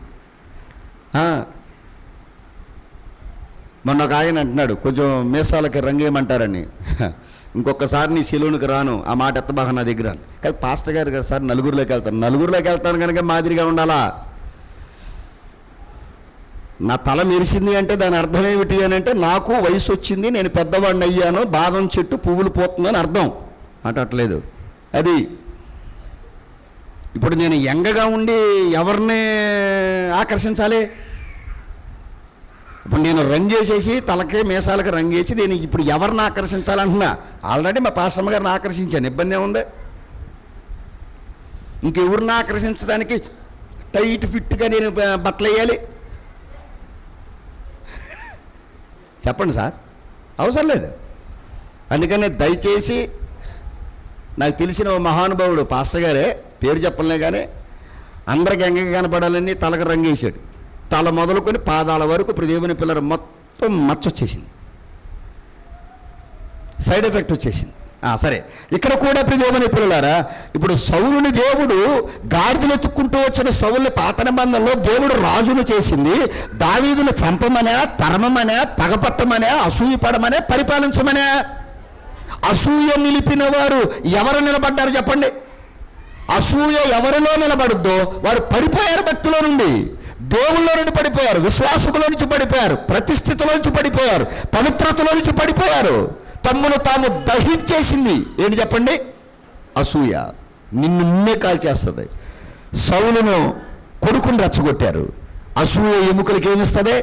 మొన్న ఒక ఆయన అంటున్నాడు, కొంచెం మీసాలకి రంగేయమంటారని. ఇంకొకసారి నీ సెలూన్కి రాను, ఆ మాట ఎత్తబాగా నా దగ్గర. కానీ పాస్టర్ గారు సార్ నలుగురిలోకి వెళ్తాను కనుక మాదిరిగా ఉండాలా? నా తల మెరిసింది అంటే దాని అర్థం ఏమిటి అని అంటే, నాకు వయసు వచ్చింది, నేను పెద్దవాడిని అయ్యాను, బాదం చెట్టు పువ్వులు పోతుందని అర్థం. మాట్లాడలేదు. అది ఇప్పుడు నేను యంగగా ఉండి ఎవరిని ఆకర్షించాలి? ఇప్పుడు నేను రంగేసేసి తలకే మీసాలకి రంగేసి నేను ఇప్పుడు ఎవరిని ఆకర్షించాలంటున్నా? ఆల్రెడీ మా పాస్టమ్మ గారిని ఆకర్షించాను, ఇబ్బంది ఏముంది? ఇంకెవరిని ఆకర్షించడానికి టైట్ ఫిట్గా నేను బట్టలు వేయాలి? చెప్పండి సార్, అవసరం లేదు. అందుకని దయచేసి, నాకు తెలిసిన ఓ మహానుభావుడు పాస్టర్ గారే, పేరు చెప్పలే కానీ అందరికి ఎంగగా కనపడాలని తలకు రంగేశాడు. తల మొదలుకొని పాదాల వరకు దేవుని పిల్లలు మొత్తం మొత్తం మచ్చ వచ్చేసింది, సైడ్ ఎఫెక్ట్ వచ్చేసింది. సరే, ఇక్కడ కూడా దేవుని పిల్లలారా, ఇప్పుడు సౌలుని దేవుడు గాడిదలు ఎత్తుక్కుంటూ వచ్చిన సౌలుని పాత నిబంధనలో దేవుడు రాజును చేసింది దావీదును చంపమనే, తరమమనే, పగపట్టమనే, అసూయపడమనే, పరిపాలించమనే. అసూయ నిలిపిన వారు ఎవరు నిలబడ్డారు చెప్పండి? అసూయ ఎవరిలో నిలబడుద్దో వారు పడిపోయారు. భక్తిలో నుండి, దేవుళ్ళలో నుండి పడిపోయారు, విశ్వాసములో నుంచి పడిపోయారు, ప్రతిష్ఠితిలో నుంచి పడిపోయారు, పవిత్రతలో నుంచి పడిపోయారు. తమ్మును తాము దహించేసింది ఏంటి చెప్పండి? అసూయ. నిన్నే కాల్చేస్తుంది. సౌలును కొడుకుని రెచ్చగొట్టారు. అసూయ ఎముకలకి ఏమిస్తుంది?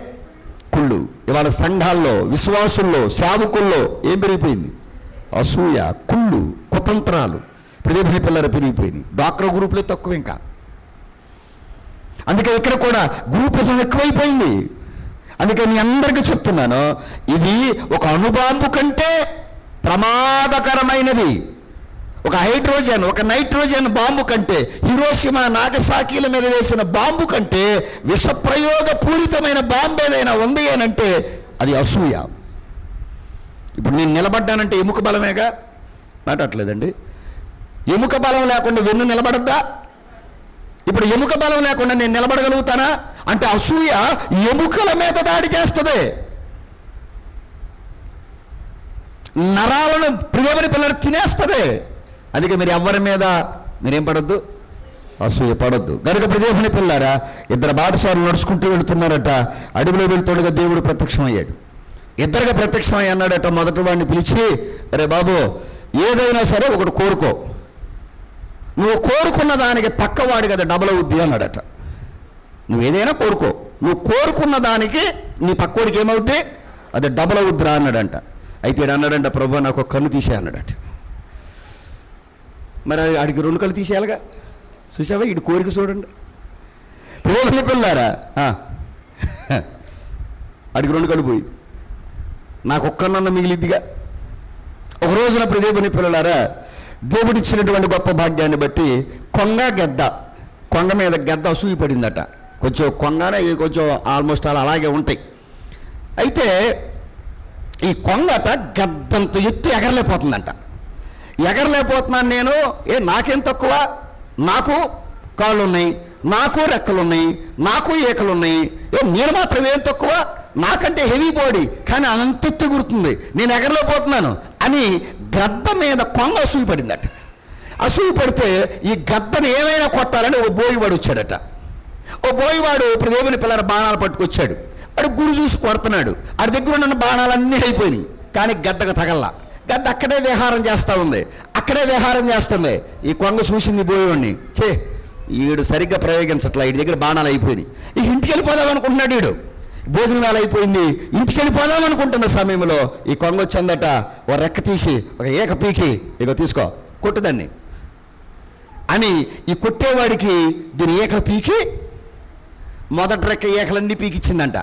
కుళ్ళు. ఇవాళ సంఘాల్లో, విశ్వాసుల్లో, సేవకుల్లో ఏం పెరిగిపోయింది? అసూయ, కుళ్ళు, కుతంత్రాలు ప్రదేశ పిల్లలు పెరిగిపోయినాయి. డాక్టర్ గ్రూపులే తక్కువ ఇంకా. అందుకే ఇక్కడ కూడా గ్రూపిజం ఎక్కువైపోయింది. అందుకే నేను అందరికీ చెప్తున్నాను, ఇది ఒక అణుబాంబు కంటే ప్రమాదకరమైనది. ఒక హైడ్రోజన్, ఒక నైట్రోజన్ బాంబు కంటే, హిరోషిమా నాగసాకిల మీద వేసిన బాంబు కంటే విషప్రయోగ పూరితమైన బాంబు ఏదైనా ఉంది అనంటే అది అసూయ. ఇప్పుడు నేను నిలబడ్డానంటే ఎముక బలమేగా, మాట్లాడలేదండి. ఎముక బలం లేకుండా వెన్ను నిలబడద్దా? ఇప్పుడు ఎముక బలం లేకుండా నేను నిలబడగలుగుతానా? అంటే అసూయ ఎముకల మీద దాడి చేస్తుంది. నరాలను ప్రియమని పిల్లలు తినేస్తుంది. అందుకే మీరు ఎవరి మీద మీరేం పడద్దు? అసూయ పడద్దు. గనుక ప్రియమని పిల్లారా, ఇద్దరు బాటసారులు నడుచుకుంటూ వెళుతున్నారట. అడవిలో వెళ్తుండగా దేవుడు ప్రత్యక్షమయ్యాడు. ఇద్దరుగా ప్రత్యక్షమయ్యి అన్నాడట. మొదటి వాడిని పిలిచి, అరే బాబు, ఏదైనా సరే ఒకటి కోరుకో, నువ్వు కోరుకున్న దానికి పక్కవాడు కదా డబల్ అవుద్ది అన్నాడట. నువ్వు ఏదైనా కోరుకో, నువ్వు కోరుకున్న దానికి నీ పక్కోడికి ఏమవుద్ది? అది డబల్ అవుద్దిరా అన్నాడంట. అయితే ఈడు అన్నాడంట, ప్రభు నాకు ఒక కన్ను తీసే అన్నాడట. మరి ఆడికి రెండు కళ్ళు తీసేయాలిగా. చూసావా, ఇటు కోరిక చూడండి. ప్రేమ పిల్లారా, ఆడికి రెండు కళ్ళు పోయి నాకు ఒక్కనన్న మిగిలిద్దిగా. ఒక రోజున ప్రదేశని పిల్లలారా, దేవుడిచ్చినటువంటి గొప్ప భాగ్యాన్ని బట్టి కొంగ మీద గద్ద అసూయ పడిందట. కొంచెం కొంగనే కొంచెం ఆల్మోస్ట్ అలాగే ఉంటాయి. అయితే ఈ కొంగట గద్దంత ఎత్తు ఎగరలేకపోతుందంట. ఎగరలేకపోతున్నాను నేను, నాకేం తక్కువ, నాకు కాళ్ళు ఉన్నాయి, నాకు రెక్కలున్నాయి, నాకు ఈకలున్నాయి, నేను మాత్రం ఏం తక్కువ, నాకంటే హెవీ బాడీ కానీ అంతెత్తు గుర్తుంది, నేను ఎగరలేకపోతున్నాను అని గద్ద మీద కొంగ అసూయ పడిందట. అసూయ పడితే ఈ గద్దను ఏమైనా కొట్టాలని ఓ బోయివాడు వచ్చాడట. ఓ బోయివాడు ఇప్పుడు దేవుని పిల్లల బాణాలు పట్టుకొచ్చాడు. వాడు గురి చూసి కొడుతున్నాడు. ఆడి దగ్గర ఉన్న బాణాలన్నీ అయిపోయినాయి, కానీ గద్దకు తగల్లా. గద్ద అక్కడే విహారం చేస్తూ ఉంది, అక్కడే విహారం చేస్తుంది. ఈ కొంగ చూసింది బోయివాడిని, ఈడు సరిగ్గా ప్రయోగించట్లా, వీడి దగ్గర బాణాలు అయిపోయినాయి. ఇక ఇంటికి వెళ్ళిపోదాం అనుకుంటున్నాడు. వీడు భోజనం వేళ అయిపోయింది, ఇంటికి వెళ్ళిపోదాం అనుకుంటున్న సమయంలో ఈ కొంగ వచ్చిందట. ఓ రెక్క తీసి ఒక ఏక పీకి, ఇక తీసుకో కొట్టుదాన్ని అని ఈ కొట్టేవాడికి దీని ఏక పీకి మొదటి రెక్క ఏకలన్నీ పీకిచ్చిందంట.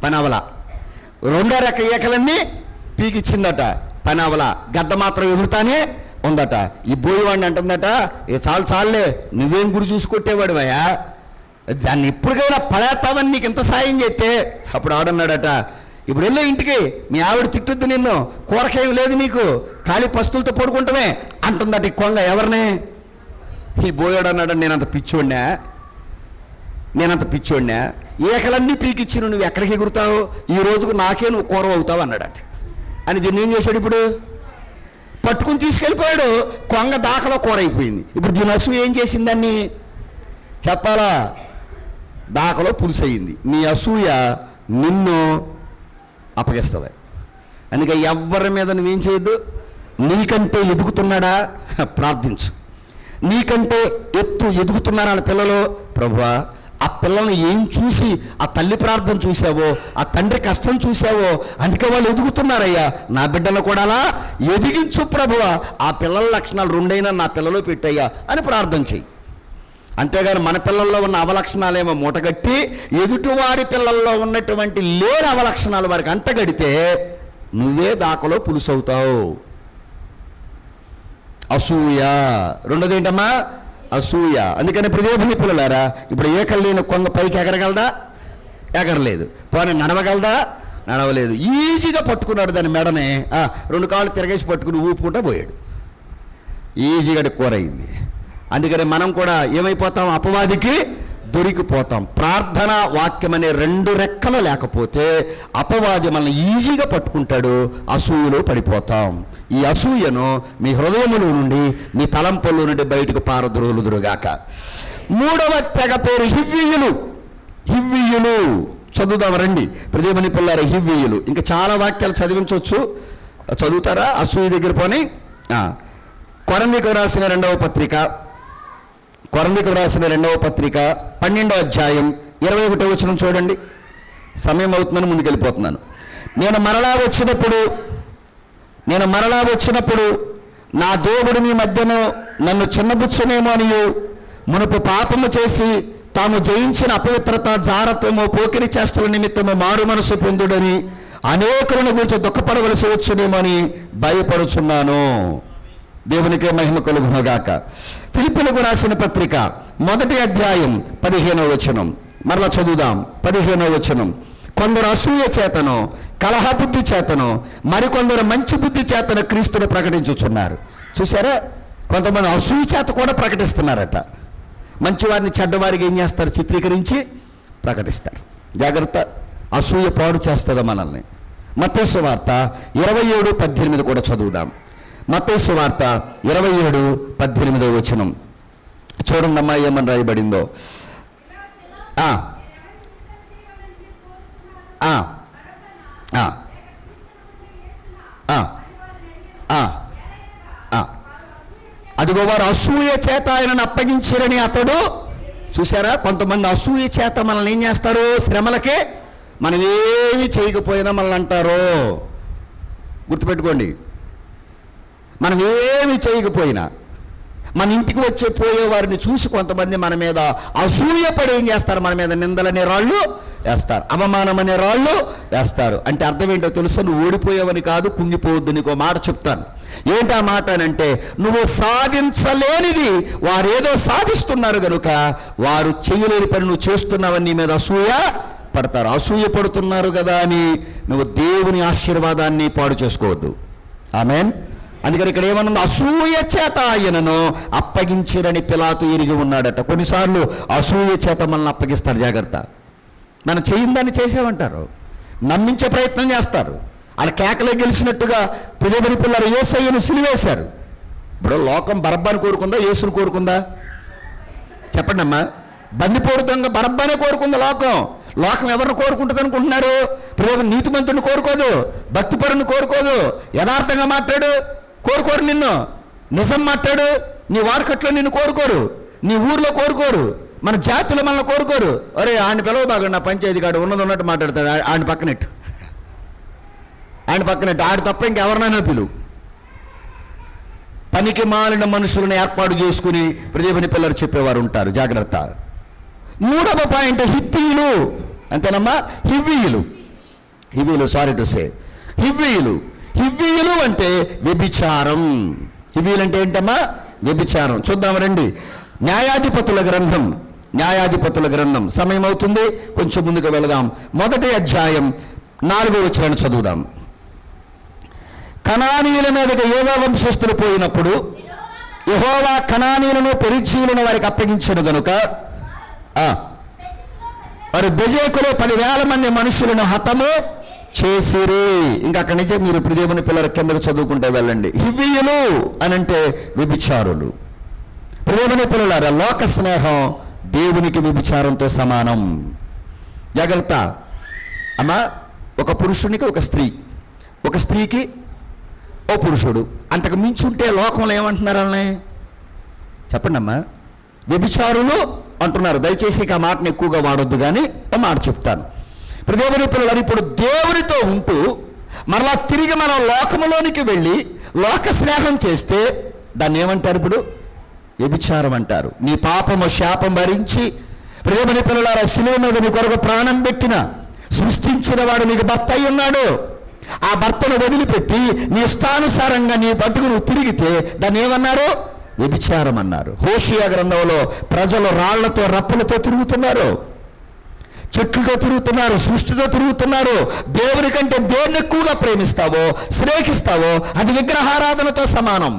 పనవల రెండో రెక్క ఏకలన్నీ పీకిచ్చిందట. పనవల గద్ద మాత్రం ఎగురుతానే ఉందట. ఈ బోయివాడిని అంటుందట, చాలులే, నువ్వేం గురి చూసి కొట్టేవాడివయ్యా, దాన్ని ఎప్పటికైనా పడేస్తామని నీకు ఇంత సాయం చేస్తే. అప్పుడు ఆడన్నాడట, ఇప్పుడు వెళ్ళే ఇంటికి, మీ ఆవిడ తిట్టుద్దు నిన్ను, కూరకేం లేదు నీకు, ఖాళీ పస్తులతో పడుకుంటామే అంటుందట ఈ కొంగ. ఎవరిని? ఈ బోయాడు అన్నాడు, నేనంత పిచ్చోడినా, ఏకలన్నీ పీకిచ్చి నువ్వు ఎక్కడికి ఎగురుతావు, ఈ రోజుకు నాకే నువ్వు కూర అవుతావు అన్నాడట. అని దీన్ని ఏం చేశాడు? ఇప్పుడు పట్టుకుని తీసుకెళ్ళిపోయాడు. కొంగ దాకలో కూర అయిపోయింది. ఇప్పుడు దీని అసూయ ఏం చేసిందాన్ని చెప్పాలా? దాకలో పులుసు అయ్యింది. నీ అసూయ నిన్ను అప్పగిస్తుంది. అందుకే ఎవరి మీద నువ్వేం చేయొద్దు. నీకంటే ఎదుగుతున్నాడా ప్రార్థించు. నీకంటే ఎదుగుతున్నారా వాళ్ళ పిల్లలు, ప్రభువా ఆ పిల్లల్ని ఏం చూసి ఆ తల్లి ప్రార్థన చూసావో, ఆ తండ్రి కష్టం చూసావో, అందుకే వాళ్ళు ఎదుగుతున్నారయ్యా, నా బిడ్డలు కూడా అలా ఎదిగించు ప్రభువా, ఆ పిల్లల లక్షణాలు రెండైనా నా పిల్లలు పెట్టయ్యా అని ప్రార్థన చెయ్యి. అంతేగాని మన పిల్లల్లో ఉన్న అవలక్షణాలేమో మూటగట్టి ఎదుటివారి పిల్లల్లో ఉన్నటువంటి లేని అవలక్షణాలు వారికి అంటగడితే నువ్వే దాకలో పులుసు అవుతావు. అసూయ. రెండోది ఏంటమ్మా? అసూయ. అందుకని ప్రియమైన పిల్లలారా, ఇప్పుడు ఏకలు లేని కొంగ పైకి ఎగరగలదా? ఎగరలేదు. పోనీ నడవగలదా? నడవలేదు. ఈజీగా పట్టుకున్నాడు దాని మెడనే. 2 కాళ్ళు తిరగేసి పట్టుకుని ఊపుకుంటా పోయాడు. ఈజీగా కూర అయింది. అందుకని మనం కూడా ఏమైపోతాం? అపవాదికి దొరికిపోతాం. ప్రార్థన వాక్యం అనే 2 రెక్కలు లేకపోతే అపవాది మనల్ని ఈజీగా పట్టుకుంటాడు. అసూయలో పడిపోతాం. ఈ అసూయను మీ హృదయములో నుండి, మీ తలంపుల్లో నుండి బయటకు పారద్రోలుదురుగాక. 3వ తెగ పేరు హివ్వీయులు. హివ్వీయులు చదువుదాం రండి. ప్రదేమని పిల్లారు హివ్వీయులు. ఇంకా చాలా వాక్యాలు చదివించవచ్చు. చదువుతారా? అసూయ దగ్గర పోని. కొరంథీయులకు రాసిన 2వ పత్రిక, కొరంథీయులకు రాసిన 2వ పత్రిక 12వ అధ్యాయం 21వ వచనం చూడండి. సమయం అవుతుందని ముందుకెళ్ళిపోతున్నాను. నేను మరలా వచ్చినప్పుడు నా దేవుడు మీ మధ్యను నన్ను చిన్నబుచ్చునేమో అనియు, మునుపు పాపము చేసి తాము జయించిన అపవిత్రత, జారత్వము, పోకిరి చేష్టల నిమిత్తము మారు మనసు పొందుడని అనేకులను గురించి దుఃఖపడవలసి వచ్చునేమో అని భయపడుచున్నాను. దేవునికే మహిమ కలుగునుగాక. ఫిలిప్పీయులకు రాసిన పత్రిక 1వ అధ్యాయం 15వ వచనం. మరలా చదువుదాం. 15వ వచనం. కొందరు అసూయ చేతను, కలహ బుద్ధి చేతను, మరికొందరు మంచి బుద్ధి చేతను క్రీస్తును ప్రకటించుచున్నారు. చూసారా? కొంతమంది అసూయ చేత కూడా ప్రకటిస్తున్నారట. మంచివారిని చెడ్డవారికి ఏం చేస్తారు? చిత్రీకరించి ప్రకటిస్తారు. జాగ్రత్త, అసూయ పాడు చేస్తుందా మనల్ని. మత్తయి సువార్త 27:18 కూడా చదువుదాం. మత్తయి సువార్త 27:18 వచనం చూడండి అమ్మా, ఏమని రాయబడిందో. అదిగో వారు అసూయ చేత ఆయనను అప్పగించిరని అతడు. చూసారా? కొంతమంది అసూయ చేత మనల్ని ఏం చేస్తారు? శ్రమలకే మనం ఏమి చేయకపోయినా మనల్ని అంటారు. గుర్తుపెట్టుకోండి, మనం ఏమి చేయకపోయినా మన ఇంటికి పోయే వారిని చూసి కొంతమంది మన మీద అసూయపడి ఏం చేస్తారు? మన మీద నిందలనే రాళ్ళు వేస్తారు, అవమానం అనే రాళ్ళు వేస్తారు. అంటే అర్థం ఏంటో తెలుసా? నువ్వు ఓడిపోయావని కాదు, కుంగిపోవద్దు. నీకు మాట చెప్తాను. ఏంటా మాట అంటే, నువ్వు సాధించలేనిది వారేదో సాధిస్తున్నారు కనుక వారు చేయలేని పని నువ్వు చేస్తున్నావని నీ మీద అసూయ పడతారు. అసూయ పడుతున్నారు కదా అని నువ్వు దేవుని ఆశీర్వాదాన్ని పాడు చేసుకోవద్దు. ఆమేన్. అందుకని ఇక్కడ ఏమన్నా? అసూయ చేత ఆయనను అప్పగించిరని పిలాతు ఎరిగి ఉన్నాడట. కొన్నిసార్లు అసూయ చేత మనల్ని అప్పగిస్తారు. జాగ్రత్త. మనం చేయిందాన్ని చేసామంటారు, నమ్మించే ప్రయత్నం చేస్తారు. వాళ్ళ కేకలే గెలిచినట్టుగా ప్రియమైన పిల్లలు యేసయ్యను సిలువేశారు. ఇప్పుడు లోకం బరబ్బాని కోరుకుందా, యేసును కోరుకుందా? చెప్పండి అమ్మా. బందిపోటు దొంగ బరబ్బానే కోరుకుందా లోకం. లోకం ఎవరిని కోరుకుంటుంది అనుకుంటున్నారు? ప్రేమ నీతిమంతుడిని కోరుకోదు, భక్తిపరుని కోరుకోదు, యథార్థంగా మాట్లాడు కోరుకోరు, నిన్ను నిజం మాట్లాడు, నీ వాడకట్లో నిన్ను కోరుకోరు, నీ ఊర్లో కోరుకోరు, మన జాతులు మనల్ని కోరుకోరు. అరే ఆయన పిలవ బాగా నా పంచాయతీ కాడు ఉన్నది ఉన్నట్టు మాట్లాడతాడు. ఆయన పక్కనట్టు ఆడు తప్ప ఇంకెవరినైనా పిలువు. పనికి మాలిన మనుషులను ఏర్పాటు చేసుకుని దేవుని పిల్లలు చెప్పేవారు ఉంటారు. జాగ్రత్త. 3వ పాయింట్ హిత్తీయులు. అంతేనమ్మా? హివ్వీయులు సారీ టు సే హివ్వీయులు అంటే వ్యభిచారం. హివ్వీయులు అంటే ఏంటమ్మా? వ్యభిచారం. చూద్దాం రండి. న్యాయాధిపతుల గ్రంథం. సమయం అవుతుంది, కొంచెం ముందుకు వెళదాం. 1వ అధ్యాయం 4వ వచనాన్ని చదువుదాం. కనానీయుల మీదకి యోధా వంశస్థులు పోయినప్పుడు యెహోవా కనానీయులను పెరిజ్జీయులను వారికి అప్పగించెను గనుక వారు బెజెకులో 10,000 మంది మనుషులను హతము చేసిరి. ఇంకా అక్కడి నుంచే మీరు ఇప్పుడు దేవుని పిల్లల కిందకు చదువుకుంటే వెళ్ళండి. హివ్వీయులు అనంటే వ్యభిచారులు. దేవుని పిల్లలారా, లోక స్నేహం దేవునికి వ్యభిచారంతో సమానం. జాగ్రత్త అమ్మా. ఒక పురుషునికి ఒక స్త్రీ, ఒక స్త్రీకి ఓ పురుషుడు, అంతకు మించి ఉంటే లోకంలో ఏమంటున్నారు వాళ్ళని? చెప్పండి అమ్మా. వ్యభిచారులు అంటున్నారు. దయచేసి ఆ మాటను ఎక్కువగా వాడొద్దు, కానీ ఆ మాట చెప్తాను. దేవుని పిల్లలు ఇప్పుడు దేవునితో ఉంటూ మరలా తిరిగి మనం లోకములోనికి వెళ్ళి లోక స్నేహం చేస్తే దాన్ని ఏమంటారు? ఇప్పుడు వ్యభిచారం అంటారు. నీ పాపము శాపం భరించి ప్రియమైన పిల్లలారా, శిలువ మీద నీ కొరకు ప్రాణం పెట్టిన సృష్టించిన వాడు నీకు భర్త అయి ఉన్నాడు. ఆ భర్తను వదిలిపెట్టి నీ ఇష్టానుసారంగా నీ బతుకు నువ్వు తిరిగితే దాన్ని ఏమన్నారు? వ్యభిచారం అన్నారు. హోషియా గ్రంథంలో ప్రజలు రాళ్లతో రప్పలతో తిరుగుతున్నారు. చెట్లతో తిరుగుతున్నారు, సృష్టితో తిరుగుతున్నారు. దేవుని కంటే దేన్ని ఎక్కువగా ప్రేమిస్తావో, స్నేహిస్తావో అది విగ్రహారాధనతో సమానం.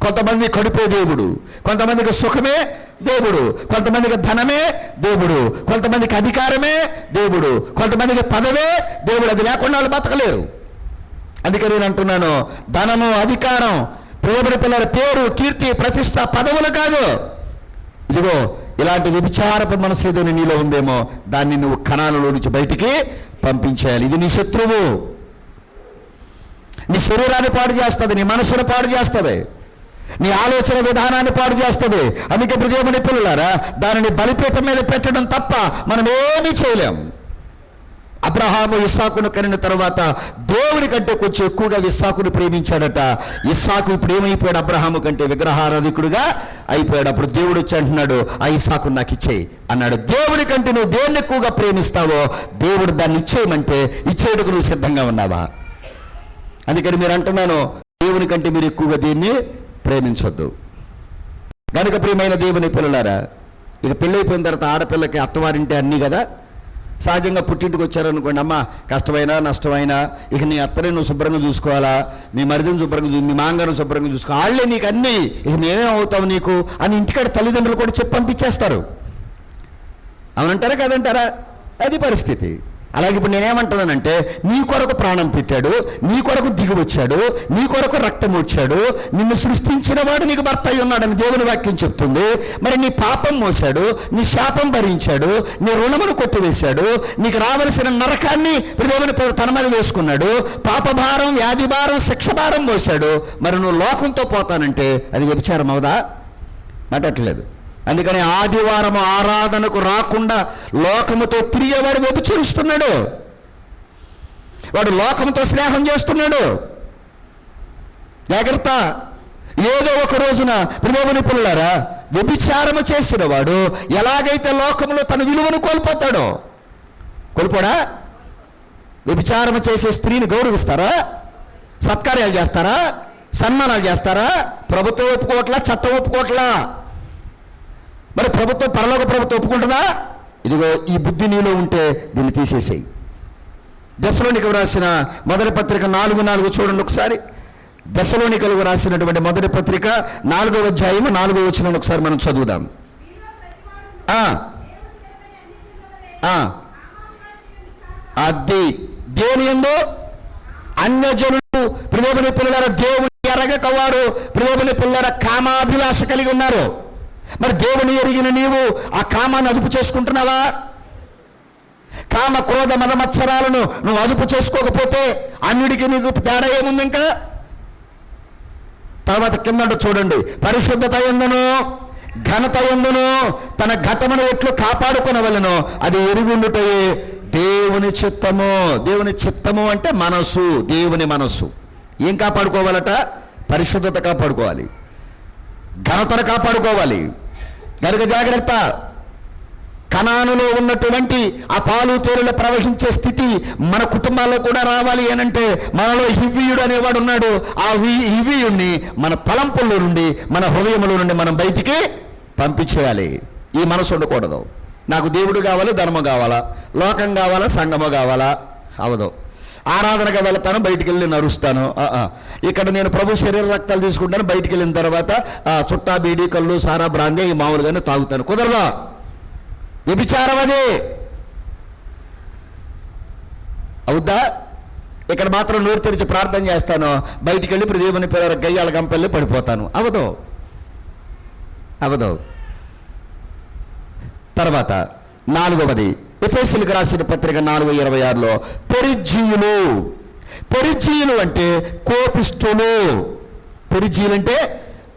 కొంతమంది కడుపే దేవుడు, కొంతమందికి సుఖమే దేవుడు, కొంతమందికి ధనమే దేవుడు, కొంతమందికి అధికారమే దేవుడు, కొంతమందికి పదవే దేవుడు. అది లేకుండా వాళ్ళు బతకలేరు. అందుకే నేను అంటున్నాను, ధనము, అధికారం, ప్రియమైన పిల్లల పేరు, కీర్తి, ప్రతిష్ట, పదవులు కాదు. ఇదిగో ఇలాంటి వ్యభిచారపు మనసు ఏదైనా నీలో ఉందేమో దాన్ని నువ్వు కణాలలో నుంచి బయటికి పంపించేయాలి. ఇది నీ శత్రువు. నీ శరీరాన్ని పాడు చేస్తుంది, నీ మనసును పాడు చేస్తుంది, నీ ఆలోచన విధానాన్ని పాడు చేస్తుంది. అందుకే దేవుని పిల్లలారా, దానిని బలిపీఠం మీద పెట్టడం తప్ప మనం ఏమీ చేయలేం. అబ్రహాము ఇస్సాకును కనిన తర్వాత దేవుని కంటే కొంచెం ఎక్కువగా ఇస్సాకును ప్రేమించాడట. ఇస్సాకు ఇప్పుడు ఏమైపోయాడు? అబ్రహాము కంటే విగ్రహారాధికుడుగా అయిపోయాడు. అప్పుడు దేవుడు వచ్చి అంటున్నాడు, ఆ ఇస్సాకు నాకు ఇచ్చేయి అన్నాడు. దేవుని కంటే నువ్వు దేన్ని ఎక్కువగా ప్రేమిస్తావో దేవుడు దాన్ని ఇచ్చేయమంటే ఇచ్చేయడానికి నువ్వు సిద్ధంగా ఉన్నావా? అందుకని మీరు అంటున్నాను, దేవుని కంటే మీరు ఎక్కువగా దీన్ని ప్రేమించొద్దు. కనుక ప్రియమైన దేవుని పిల్లలారా, ఇక పెళ్ళైపోయిన తర్వాత ఆడపిల్లకి అత్తవారింటే అన్నీ కదా. సహజంగా పుట్టింటికి వచ్చారనుకోండి, అమ్మ కష్టమైనా నష్టమైనా ఇక నీ అత్తని నువ్వు శుభ్రంగా చూసుకోవాలా, మీ మరిదిని శుభ్రంగా మీ మాంగారిని శుభ్రంగా చూసుకో, వాళ్ళే నీకు అన్నీ, ఇక మేమేం అవుతావు నీకు అని ఇంటికాడ తల్లిదండ్రులు కూడా చెప్పి పంపించేస్తారు. అవునంటారా కాదంటారా? అది పరిస్థితి. అలాగే ఇప్పుడు నేనేమంటున్నానంటే, నీ కొరకు ప్రాణం పెట్టాడు, నీ కొరకు దిగి వచ్చాడు, నీ కొరకు రక్తం వచ్చాడు, నిన్ను సృష్టించిన వాడు నీకు భర్త అయి ఉన్నాడని దేవుని వాక్యం చెప్తుంది. మరి నీ పాపం మోసాడు, నీ శాపం భరించాడు, నీ రుణమును కొట్టివేశాడు, నీకు రావలసిన నరకాన్ని దేవుని తన మీద వేసుకున్నాడు, పాపభారం, వ్యాధి భారం, శిక్ష భారం మోసాడు. మరి నువ్వు లోకంతో పోతానంటే అది వ్యభిచారం అవుదా? మాట్లాడట్లేదు. అందుకని ఆదివారం ఆరాధనకు రాకుండా లోకముతో తిరిగేవాడు వ్యభిచరిస్తున్నాడు, వాడు లోకంతో స్నేహం చేస్తున్నాడు. జాగ్రత్త. ఏదో ఒక రోజున దేవుని పిల్లలారా, వ్యభిచారము చేసిన వాడు ఎలాగైతే లోకంలో తన విలువను కోల్పోతాడో, కోల్పోడా? వ్యభిచారము చేసే స్త్రీని గౌరవిస్తారా? సత్కార్యాలు చేస్తారా? సన్మానాలు చేస్తారా? ప్రభుత్వం ఒప్పుకోవట్లా, చట్టం ఒప్పుకోవట్లా. మరి ప్రభుత్వం, పరలోక ప్రభుత్వం ఒప్పుకుంటుందా? ఇదిగో ఈ బుద్ధి నీలో ఉంటే దీన్ని తీసేసేయి. దశలోనికలు రాసిన మొదటి పత్రిక 4:4 చూడండి ఒకసారి. దశలోనికలు రాసినటువంటి మొదటి పత్రిక 4వ అధ్యాయం 4వ వచనం ఒకసారి మనం చదువుదాం. అది దేని యందు అన్యజనులు ప్రియమైన పిల్లల దేవుని ఎరగక వారు ప్రియమైన పిల్లల కామాభిలాష కలిగి ఉన్నారు. మరి దేవుని ఎరిగిన నీవు ఆ కామాన్ని అదుపు చేసుకుంటున్నావా? కామ క్రోధ మదమత్సరాలను నువ్వు అదుపు చేసుకోకపోతే అన్యుడికి నీకు తేడా ఏముంది? ఇంకా తర్వాత కింద చూడండి, పరిశుద్ధత యందును ఘనత యందును తన ఘటమును ఎట్లు కాపాడుకొనవలెనో అది ఎరుగుండుటయే దేవుని చిత్తము. దేవుని చిత్తము అంటే మనసు, దేవుని మనసు. ఏం కాపాడుకోవాలట? పరిశుద్ధత కాపాడుకోవాలి, ఘనతను కాపాడుకోవాలి. కనుక జాగ్రత్త. కనానులో ఉన్నటువంటి ఆ పాలు తేనెలు ప్రవహించే స్థితి మన కుటుంబాల్లో కూడా రావాలి అనంటే మనలో హివ్వీయుడు అనేవాడు ఉన్నాడు. ఆ హివ్వీయుడిని మన తలంపుల్లో నుండి, మన హృదయంలో నుండి మనం బయటికి పంపించేయాలి. ఈ మనసు ఉండకూడదు. నాకు దేవుడు కావాలి, ధర్మం కావాలా, లోకం కావాలా, సంఘము కావాలా, అవదు. ఆరాధనగా వెళతాను, బయటికి వెళ్ళి నరుస్తాను. ఇక్కడ నేను ప్రభు శరీర రక్తాలు తీసుకుంటాను, బయటికి వెళ్ళిన తర్వాత చుట్టా, బీడీ, కళ్ళు, సారా, బ్రాందీ ఈ మామూలుగానే తాగుతాను. కుదరదా? వ్యభిచారం అది. అవుద్దా? ఇక్కడ మాత్రం నోరు తెరిచి ప్రార్థన చేస్తాను, బయటికి వెళ్ళి దేవుని పిల్లల గయ్యాల గంపెళ్ళి పడిపోతాను. అవదు, అవదు. తర్వాత 4వది ఎఫెసీయులకు రాసిన పత్రిక 4:26లో పెరిజ్జీయులు. పెరిజ్జీయులు అంటే కోపిష్ఠులు. పెరిజ్జీయులు అంటే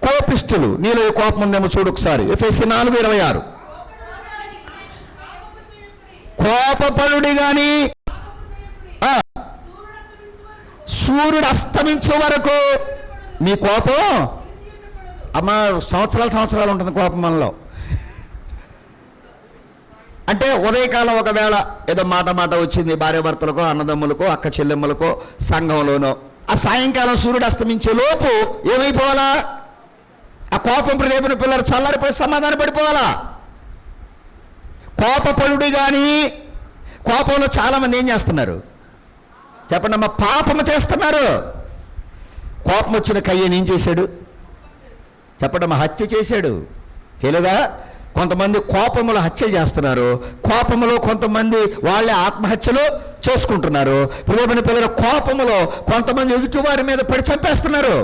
కోపిష్ఠులు. నీలో కోపం ఉందేమో చూడు ఒకసారి. ఎఫెసీ 4:26. కోపపడుడి గాని సూర్యుడు అస్తమించే వరకు మీ కోపం అమ్మ సంవత్సరాలు ఉంటుంది కోపం మనలో. అంటే ఉదయకాలం ఒకవేళ ఏదో మాట వచ్చింది భార్యాభర్తలకో, అన్నదమ్ములకో, అక్క చెల్లెమ్మలకో, సంఘంలోనో, ఆ సాయంకాలం సూర్యుడు అస్తమించే లోపు ఏమైపోవాలా? ఆ కోపం దేవుని పిల్లలు చల్లారిపోయి సమాధాన పడిపోవాలా? కోపపడుడి కానీ, కోపంలో చాలామంది ఏం చేస్తున్నారు చెప్పండి అమ్మా? పాపము చేస్తున్నారు. కోపం వచ్చిన కయ్యను ఏం చేశాడు చెప్పండి అమ్మా? హత్య చేశాడు. చేయలేదా? కొంతమంది కోపములో హత్య చేస్తున్నారు. కోపములో కొంతమంది వాళ్ళే ఆత్మహత్యలు చేసుకుంటున్నారు. ప్రియమైన పిల్లల, కోపములో కొంతమంది ఎదుటివారి మీద పడి చంపేస్తున్నారు.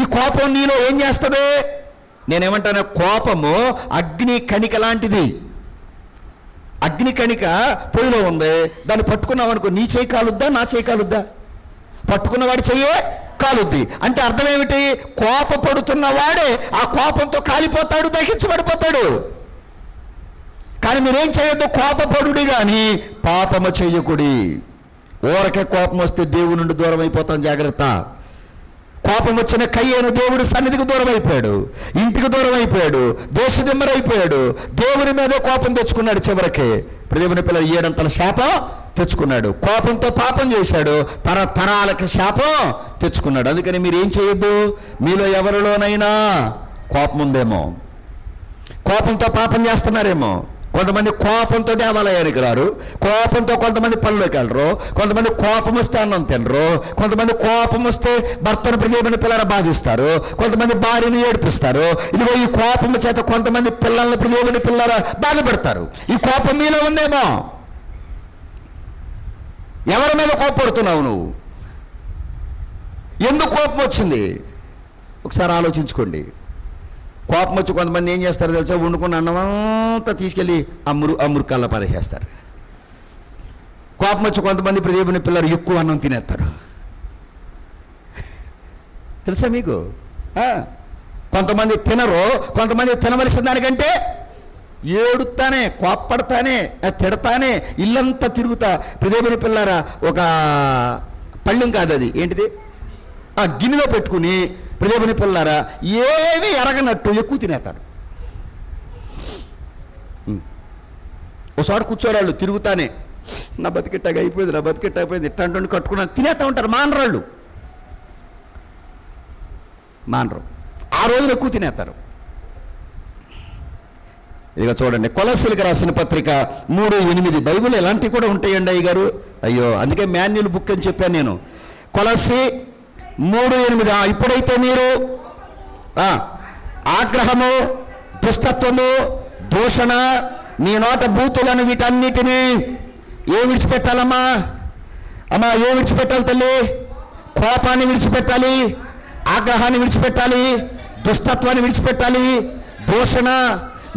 ఈ కోపం నీలో ఏం చేస్తుంది? నేనేమంటాను, కోపము అగ్ని కణిక లాంటిది. అగ్ని కణిక పొయ్యిలో ఉంది, దాన్ని పట్టుకున్నావు అనుకో, నీ చేయి కాలుద్దా, నా చేయి కాలుద్దా? పట్టుకున్నవాడి చెయ్యే కాలుద్ది. అంటే అర్థం ఏమిటి? కోపపడుతున్నవాడే ఆ కోపంతో కాలిపోతాడు, దహించబడిపోతాడు. కానీ మీరేం చేయొద్దు, కోపపడుడి కానీ పాపము చెయ్యకుడి. ఊరకే కోపం వస్తే దేవుని నుండి దూరం అయిపోతాం, జాగ్రత్త. కోపం వచ్చిన కయ్యేను దేవుడు సన్నిధికి దూరం అయిపోయాడు, ఇంటికి దూరం అయిపోయాడు, దేశదిమ్మరైపోయాడు. దేవుని మీద కోపం తెచ్చుకున్నాడు. చివరికి దేవుని పిల్లలు 7 శాపం తెచ్చుకున్నాడు. కోపంతో పాపం చేశాడు, తరతరాలకి శాపం తెచ్చుకున్నాడు. అందుకని మీరు ఏం చేయొద్దు, మీలో ఎవరిలోనైనా కోపం ఉందేమో, కోపంతో పాపం చేస్తున్నారేమో. కొంతమంది కోపంతో దేవాలయానికి రారు, కోపంతో కొంతమంది పనులోకి వెళ్ళరు, కొంతమంది కోపం వస్తే అన్నం తినరు, కొంతమంది కోపం వస్తే భర్తను ప్రియమైన పిల్లల బాధిస్తారు, కొంతమంది భార్యను ఏడిపిస్తారు. ఇదిగో ఈ కోపం చేత కొంతమంది పిల్లల్ని ప్రియమైన పిల్లల బాధపడతారు. ఈ కోపం మీలో ఉందేమో. ఎవరి మీద కోపడుతున్నావు నువ్వు? ఎందుకు కోపం వచ్చింది? ఒకసారి ఆలోచించుకోండి. కోపం వచ్చి కొంతమంది ఏం చేస్తారు తెలుసా? వండుకున్న అన్నమంతా తీసుకెళ్ళి అమ్మురుకల్లా పడేసేస్తారు. కోపం వచ్చి కొంతమంది దేవుని పిల్లలు ఎక్కువ అన్నం తినేస్తారు. తెలుసా మీకు? కొంతమంది తినరు, కొంతమంది తినవలసిన దానికంటే ఏడుతానే, కోప్పడతానే, తిడతానే, ఇల్లంతా తిరుగుతా. దేవుని పిల్లరా, ఒక పళ్ళెం కాదు అది, ఏంటిది, ఆ గిన్నెలో పెట్టుకుని దేవుని పిల్లరా ఏమీ ఎరగనట్టు ఎక్కువ తినేస్తారు. ఒకసారి కూర్చోరాళ్ళు తిరుగుతానే, నా బతికిట్టాగా అయిపోయింది, నా బతికిట్ట అయిపోయింది, ఇట్టంటి కట్టుకున్నాను తినేస్తూ ఉంటారు. మానరాళ్ళు మానరు, ఆ రోజున ఎక్కువ తినేస్తారు. ఇక చూడండి, కొలస్సీలకు రాసిన పత్రిక 3:8. బైబిల్ ఎలాంటివి కూడా ఉంటాయండి అయ్య గారు. అయ్యో, అందుకే మాన్యుల్ బుక్ అని చెప్పాను నేను. కొలస్సీ 3:8. ఇప్పుడైతే మీరు ఆగ్రహము, దుష్టత్వము, దూషణ, నీ నోట బూతులను, వీటన్నిటినీ ఏం విడిచిపెట్టాలమ్మా? అమ్మా ఏం విడిచిపెట్టాలి తల్లి? కోపాన్ని విడిచిపెట్టాలి, ఆగ్రహాన్ని విడిచిపెట్టాలి, దుష్టత్వాన్ని విడిచిపెట్టాలి, దూషణ,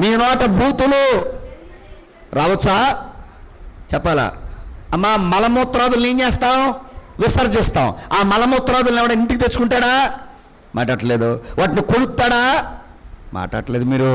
మీ నోట బూతులు రావచ్చా? చెప్పాలా? అమ్మా మలమూత్రాదులు ఏం చేస్తాం? విసర్జిస్తాం. ఆ మలమూత్రాదులను ఎవడ ఇంటికి తెచ్చుకుంటాడా? మాట్లాడలేదు. వాటిని కొలుస్తాడా? మాట్లాడలేదు. మీరు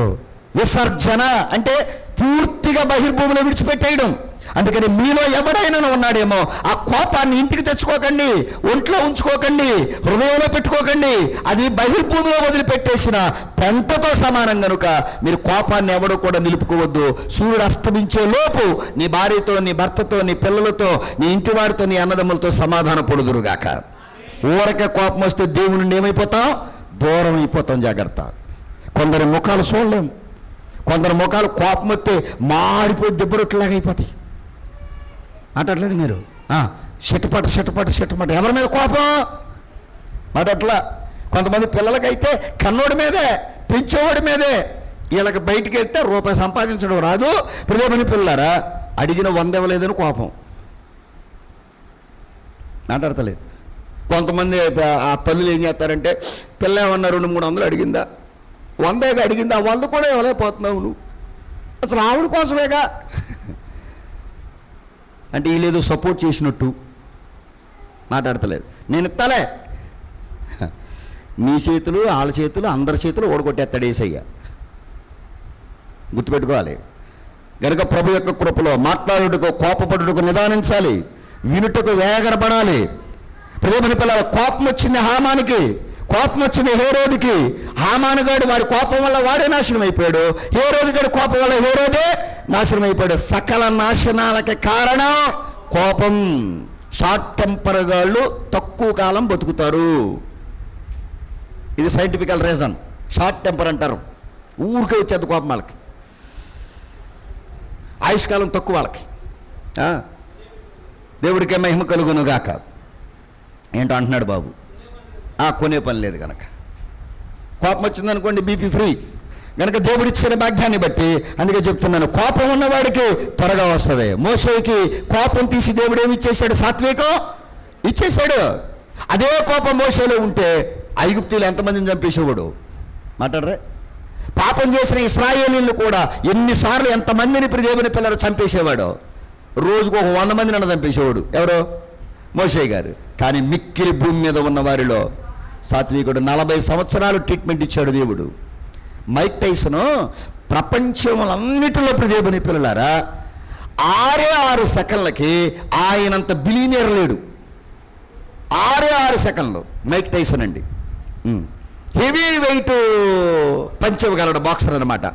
విసర్జన అంటే పూర్తిగా బహిర్భూమిలో విడిచిపెట్టేయడం. అందుకని మీలో ఎవడైనా ఉన్నాడేమో, ఆ కోపాన్ని ఇంటికి తెచ్చుకోకండి, ఒంట్లో ఉంచుకోకండి, హృదయంలో పెట్టుకోకండి. అది బహిర్భూమిలో వదిలిపెట్టేసిన పెంటతో సమానం కనుక మీరు కోపాన్ని ఎవడు కూడా నిలుపుకోవద్దు. సూర్యుడు అస్తమించే లోపు నీ భార్యతో, నీ భర్తతో, నీ పిల్లలతో, నీ ఇంటి వారితో, నీ అన్నదమ్ములతో సమాధాన పడుదురుగాక. ఊరకే కోపం వస్తే దేవుని నుండి ఏమైపోతాం? దూరం అయిపోతాం. జాగ్రత్త. కొందరి ముఖాలు చూడలేం, కొందరి ముఖాలు కోపం వస్తే మాడిపోయి దెబ్బరొట్లాగా అయిపోతాయి. మాట్లాడలేదు మీరు? షట్టుపట ఎవరి మీద కోపం? మాటట్లా. కొంతమంది పిల్లలకైతే కన్నోడి మీదే, పెంచేవాడి మీదే. వీళ్ళకి బయటికి వెళ్తే రూపాయి సంపాదించడం రాదు. ప్రియమైన పిల్లరా, అడిగిన 100 ఇవ్వలేదని కోపం. మాట్లాడతలేదు. కొంతమంది ఆ తల్లులు ఏం చేస్తారంటే, పిల్ల ఏమన్నా 200-300 అడిగిందా, 100 అడిగిందా, 100 కూడా ఇవ్వలేకపోతున్నావు నువ్వు, అసలు ఆవిడ కోసమేగా అంటే వీళ్ళేదో సపోర్ట్ చేసినట్టు మాట్లాడతలేదు. నేను ఇస్తాలే. మీ చేతులు, వాళ్ళ చేతులు, అందరి చేతులు ఓడగొట్టేస్తాడు యేసయ్య. గుర్తుపెట్టుకోవాలి. గనుక ప్రభు యొక్క కృపలో మాట్లాడుటకు, కోపపడుటకు నిదానించాలి, వినుటకు వేగరపడాలి. ప్రియమైన పిల్లల, కోపం వచ్చింది హామానికి, కోపం వచ్చింది హేరోదుకి. హామానుగాడు వాడి కోపం వల్ల వాడే నాశనం అయిపోయాడు. హేరోదుగాడి కోపం వల్ల హేరోదే నాశనం అయిపోయాడు. సకల నాశనాలకి కారణం కోపం. షార్ట్ టెంపర్ గాళ్ళు తక్కువ కాలం బతుకుతారు. ఇది సైంటిఫికల్ రీజన్. షార్ట్ టెంపర్ అంటారు. ఊరికే వచ్చేది కోపం వాళ్ళకి. ఆయుష్కాలం తక్కువ వాళ్ళకి. దేవుడికే మహిమ కలుగును గాక. ఏంటో అంటున్నాడు బాబు. కొనే పని లేదు కనుక. కోపం వచ్చిందనుకోండి బీపీ ఫ్రీ కనుక దేవుడిచ్చిన భాగ్యాన్ని బట్టి అందుకే చెప్తున్నాను, కోపం ఉన్నవాడికి త్వరగా వస్తుంది. మోషేకి కోపం తీసి దేవుడు ఏమి ఇచ్చేశాడు? సాత్వికం ఇచ్చేశాడు. అదే కోపం మోషేలో ఉంటే ఐగుప్తీయులు ఎంతమందిని చంపేసేవాడు? మాట్లాడరే. పాపం చేసిన ఇశ్రాయేలీయులు కూడా ఎన్నిసార్లు ఎంతమందిని దేవుని పిల్లలు చంపేసేవాడు? రోజుకు 100 మందిని చంపేసేవాడు. ఎవరో? మోషే గారు. కానీ మిక్కిలి భూమి మీద ఉన్న వారిలో సాత్వికుడు. 40 సంవత్సరాలు ట్రీట్మెంట్ ఇచ్చాడు దేవుడు. మైక్ టైసన్ ప్రపంచంలో దేవుని పిల్లలారా 6 సెకండ్లకి ఆయనంత బిలియనీర్ లేడు. 6 సెకండ్లు మైక్ టైసన్ అండి. హెవీ వెయిట్ పంచగలడు బాక్సర్ అనమాట.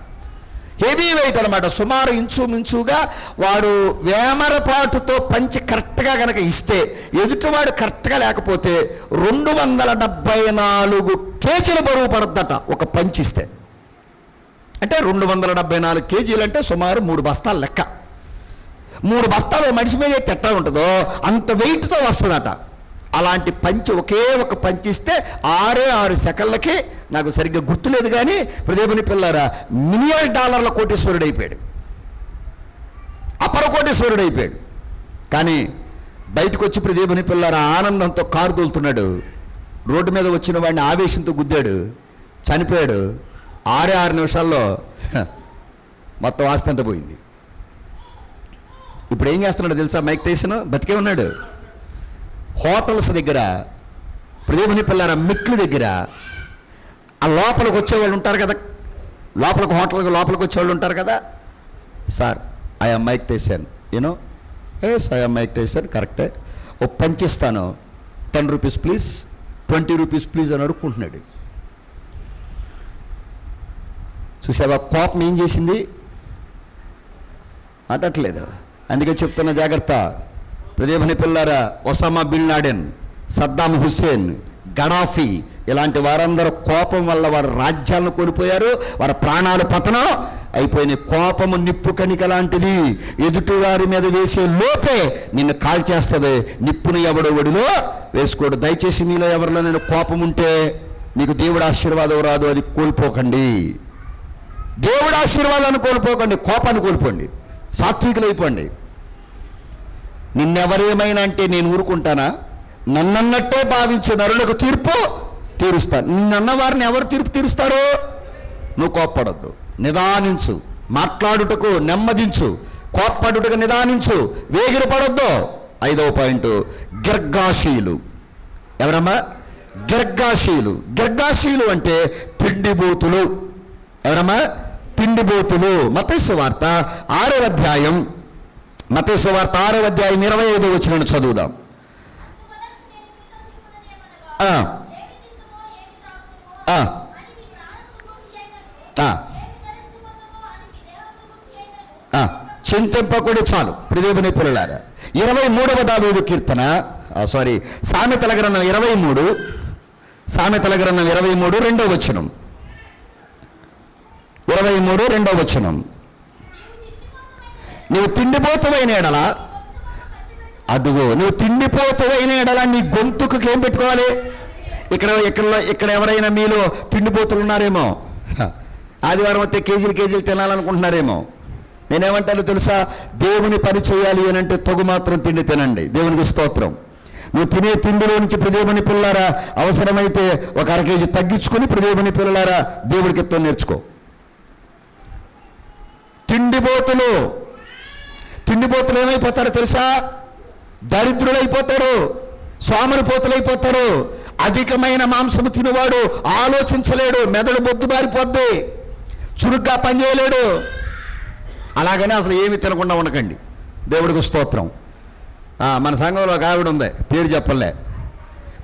హెవీ వెయిట్ అనమాట. సుమారు ఇంచుమించుగా వాడు వేమరపాటుతో పంచి కరెక్ట్గా కనుక ఇస్తే ఎదుటివాడు కరెక్ట్గా లేకపోతే 274 కేజీల బరువు పడద్దట ఒక పంచి ఇస్తే. అంటే 274 కేజీలు అంటే సుమారు 3 బస్తాలు లెక్క. 3 బస్తాలు మనిషి మీద ఎట్టా ఉంటుందో అంత వెయిట్తో వస్తుందట. అలాంటి పంచి ఒకే ఒక పంచి ఇస్తే 6 సెకండ్లకి, నాకు సరిగ్గా గుర్తులేదు కానీ దేవుని పిల్లారా $1 మిలియన్ కోటీశ్వరుడు అయిపోయాడు. అపర కోటీశ్వరుడు అయిపోయాడు. కానీ బయటకు వచ్చి దేవుని పిల్లారా ఆనందంతో కారు తోలుతున్నాడు. రోడ్డు మీద వచ్చిన వాడిని ఆవేశంతో గుద్దాడు, చనిపోయాడు. 6 నిమిషాల్లో మొత్తం ఆస్తి అంతా పోయింది. ఇప్పుడు ఏం చేస్తున్నాడు తెలుసా? మైక్ టైసన్ బతికే ఉన్నాడు. హోటల్స్ దగ్గర దేవుని పిల్లారా మెట్ల దగ్గర ఆ లోపలికి వచ్చేవాళ్ళు ఉంటారు కదా, లోపలికి వచ్చేవాళ్ళు ఉంటారు కదా. Sir I'm Mike Tyson, you know. Yes I'm Mike Tyson, కరెక్టే. ఓ పంచిస్తాను, 10 రూపీస్ ప్లీజ్, 20 రూపీస్ ప్లీజ్ అని అడుక్కుంటున్నాడు. చూసావా కోపం ఏం చేసింది? మాట్లాడట్లేదు. అందుకే చెప్తున్న జాగ్రత్త. దేవుని పిల్లారా Osama bin Laden, Saddam Hussein, Gaddafi ఇలాంటి వారందరూ కోపం వల్ల వారి రాజ్యాలను కోల్పోయారు, వారి ప్రాణాలు పతనం అయిపోయినాయి. కోపము నిప్పు కణిక లాంటిది. ఎదుటి వారి మీద వేసే లోపే నిన్ను కాల్చేస్తుంది. నిప్పును ఎవడు ఒడిలో వేసుకోడు. దయచేసి మీలో ఎవరిలో నేను కోపం ఉంటే మీకు దేవుడు ఆశీర్వాదం రాదు, అది కోల్పోకండి. దేవుడు ఆశీర్వాదాన్ని కోల్పోకండి, కోపాన్ని కోల్పోండి, సాత్వికులు అయిపోండి. నిన్నెవరేమైనా అంటే నేను ఊరుకుంటానా? నన్నన్నట్టే భావించే నరులకు తీర్పు తీరుస్తాను. నిన్నన్న వారిని ఎవరు తీర్పు తీరుస్తారు? నువ్వు కోప్పడద్దు, నిదానించు. మాట్లాడుటకు నెమ్మదించు, కోప్పడుటకు నిదానించు, వేగిరపడొద్దు. 5వ పాయింట్, గిర్గాషీయులు. ఎవరమ్మా? గిర్గాషీయులు. గిర్గాషీయులు అంటే తిండిబోతులు. ఎవరమ్మా? తిండిబోతులు. మత్తయి సువార్త 6వ అధ్యాయం 25వ వచనం చదువుదాం. చింతింపకుడి చాలు దేవుని పిల్లలారా. 23వ దావీదు కీర్తన, సామెతల గ్రంథం 23, సామెతల గ్రంథం 23 2వ వచనం. 23 2వ వచనం. నువ్వు తిండిపోతువైన ఎడల, అదుగో నువ్వు తిండిపోతువైన ఎడల నీ గొంతుకు ఏం పెట్టుకోవాలి? ఇక్కడ ఎవరైనా మీలో తిండిపోతులు ఉన్నారేమో, ఆదివారం వస్తే కేజీలు తినాలనుకుంటున్నారేమో. నేనేమంటాను తెలుసా? దేవుని పని చేయాలి అని అంటే తగు మాత్రం తిండి తినండి. దేవునికి స్తోత్రం. నువ్వు తినే తిండిలో నుంచి దేవుని పిల్లారా అవసరమైతే ఒక 1/2 కేజీ తగ్గించుకొని దేవుని పిల్లారా దేవుడికి ఎత్తో నేర్చుకో. తిండిపోతులు ఏమైపోతారో తెలుసా? దరిద్రులైపోతారు, సోమరిపోతులైపోతారు. అధికమైన మాంసము తినవాడు ఆలోచించలేడు, మెదడు బొద్దుబారిపోద్ది, చురుగ్గా పనిచేయలేడు. అలాగనే అసలు ఏమి తినకుండా ఉండకండి. దేవుడికి స్తోత్రం. మన సంఘంలో ఒక ఆవిడ ఉంది, పేరు చెప్పలే.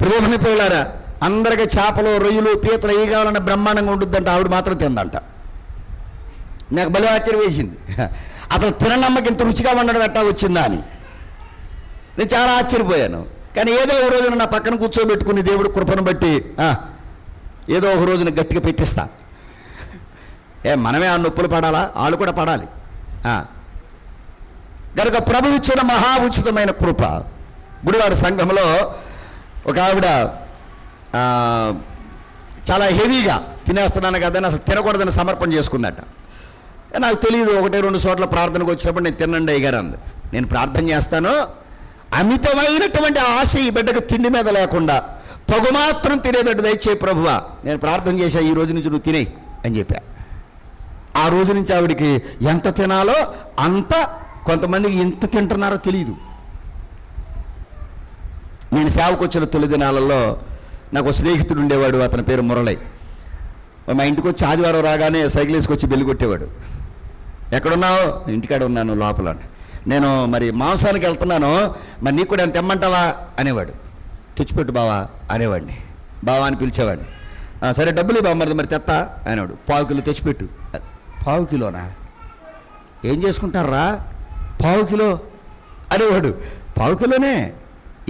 దేవుని పిల్లారా అందరికీ చేపలు, రొయ్యలు, పీతలు ఏ కావాలన్నా బ్రహ్మాండంగా ఉంటుందంట, ఆవిడ మాత్రం తిందంట. నాకు భలే ఆశ్చర్యం వేసింది. అసలు తిననమ్మకి ఇంత రుచిగా ఉండడం ఎట్టా వచ్చిందా అని నేను చాలా ఆశ్చర్యపోయాను. కానీ ఏదో ఒక రోజున నా పక్కన కూర్చోబెట్టుకుని దేవుడు కృపను బట్టి ఏదో ఒక రోజున గట్టిగా పెట్టిస్తా. మనమే ఆ నొప్పులు పడాలా? వాళ్ళు కూడా పడాలి. కనుక ప్రభు ఇచ్చిన మహా ఉచితమైన కృప. గుడివాడ సంఘంలో ఒక ఆవిడ చాలా హెవీగా తినేస్తున్నాను కదని అసలు తినకూడదని సమర్పణ చేసుకుందట. నాకు తెలియదు, 1-2 చోట్ల ప్రార్థనకు వచ్చినప్పుడు నేను తినండి అయ్యగారు అంది. నేను ప్రార్థన చేస్తాను, అమితమైనటువంటి ఆశ ఈ బిడ్డకు తిండి మీద లేకుండా తగు మాత్రం తినేటట్టు దయచే ప్రభువా, నేను ప్రార్థన చేశా, ఈ రోజు నుంచి నువ్వు తినే అని చెప్పా. ఆ రోజు నుంచి ఆవిడికి ఎంత తినాలో అంత, కొంతమందికి ఎంత తింటున్నారో తెలియదు. నేను సేవకు వచ్చిన తొలి దినాలలో నాకు ఒక స్నేహితుడు ఉండేవాడు, అతని పేరు మురళి. మా ఇంటికి వచ్చి ఆదివారం రాగానే సైకిల్ వేసుకొచ్చి బెల్లి కొట్టేవాడు. ఎక్కడున్నావు? ఇంటికాడ ఉన్నాను లోపల. నేను మరి మాంసానికి వెళ్తున్నాను, మరి నీకు కూడా ఎంత తెమ్మంటావా అనేవాడు. తెచ్చిపెట్టు బావా అనేవాడిని, బావా అని పిలిచేవాడిని. సరే డబ్బులు బావ మరి తెత్తా అనేవాడు. 1/4 కిలో తెచ్చిపెట్టు. 1/4 కిలోనా? ఏం చేసుకుంటారా 1/4 కిలో అనేవాడు. 1/4 కిలోనే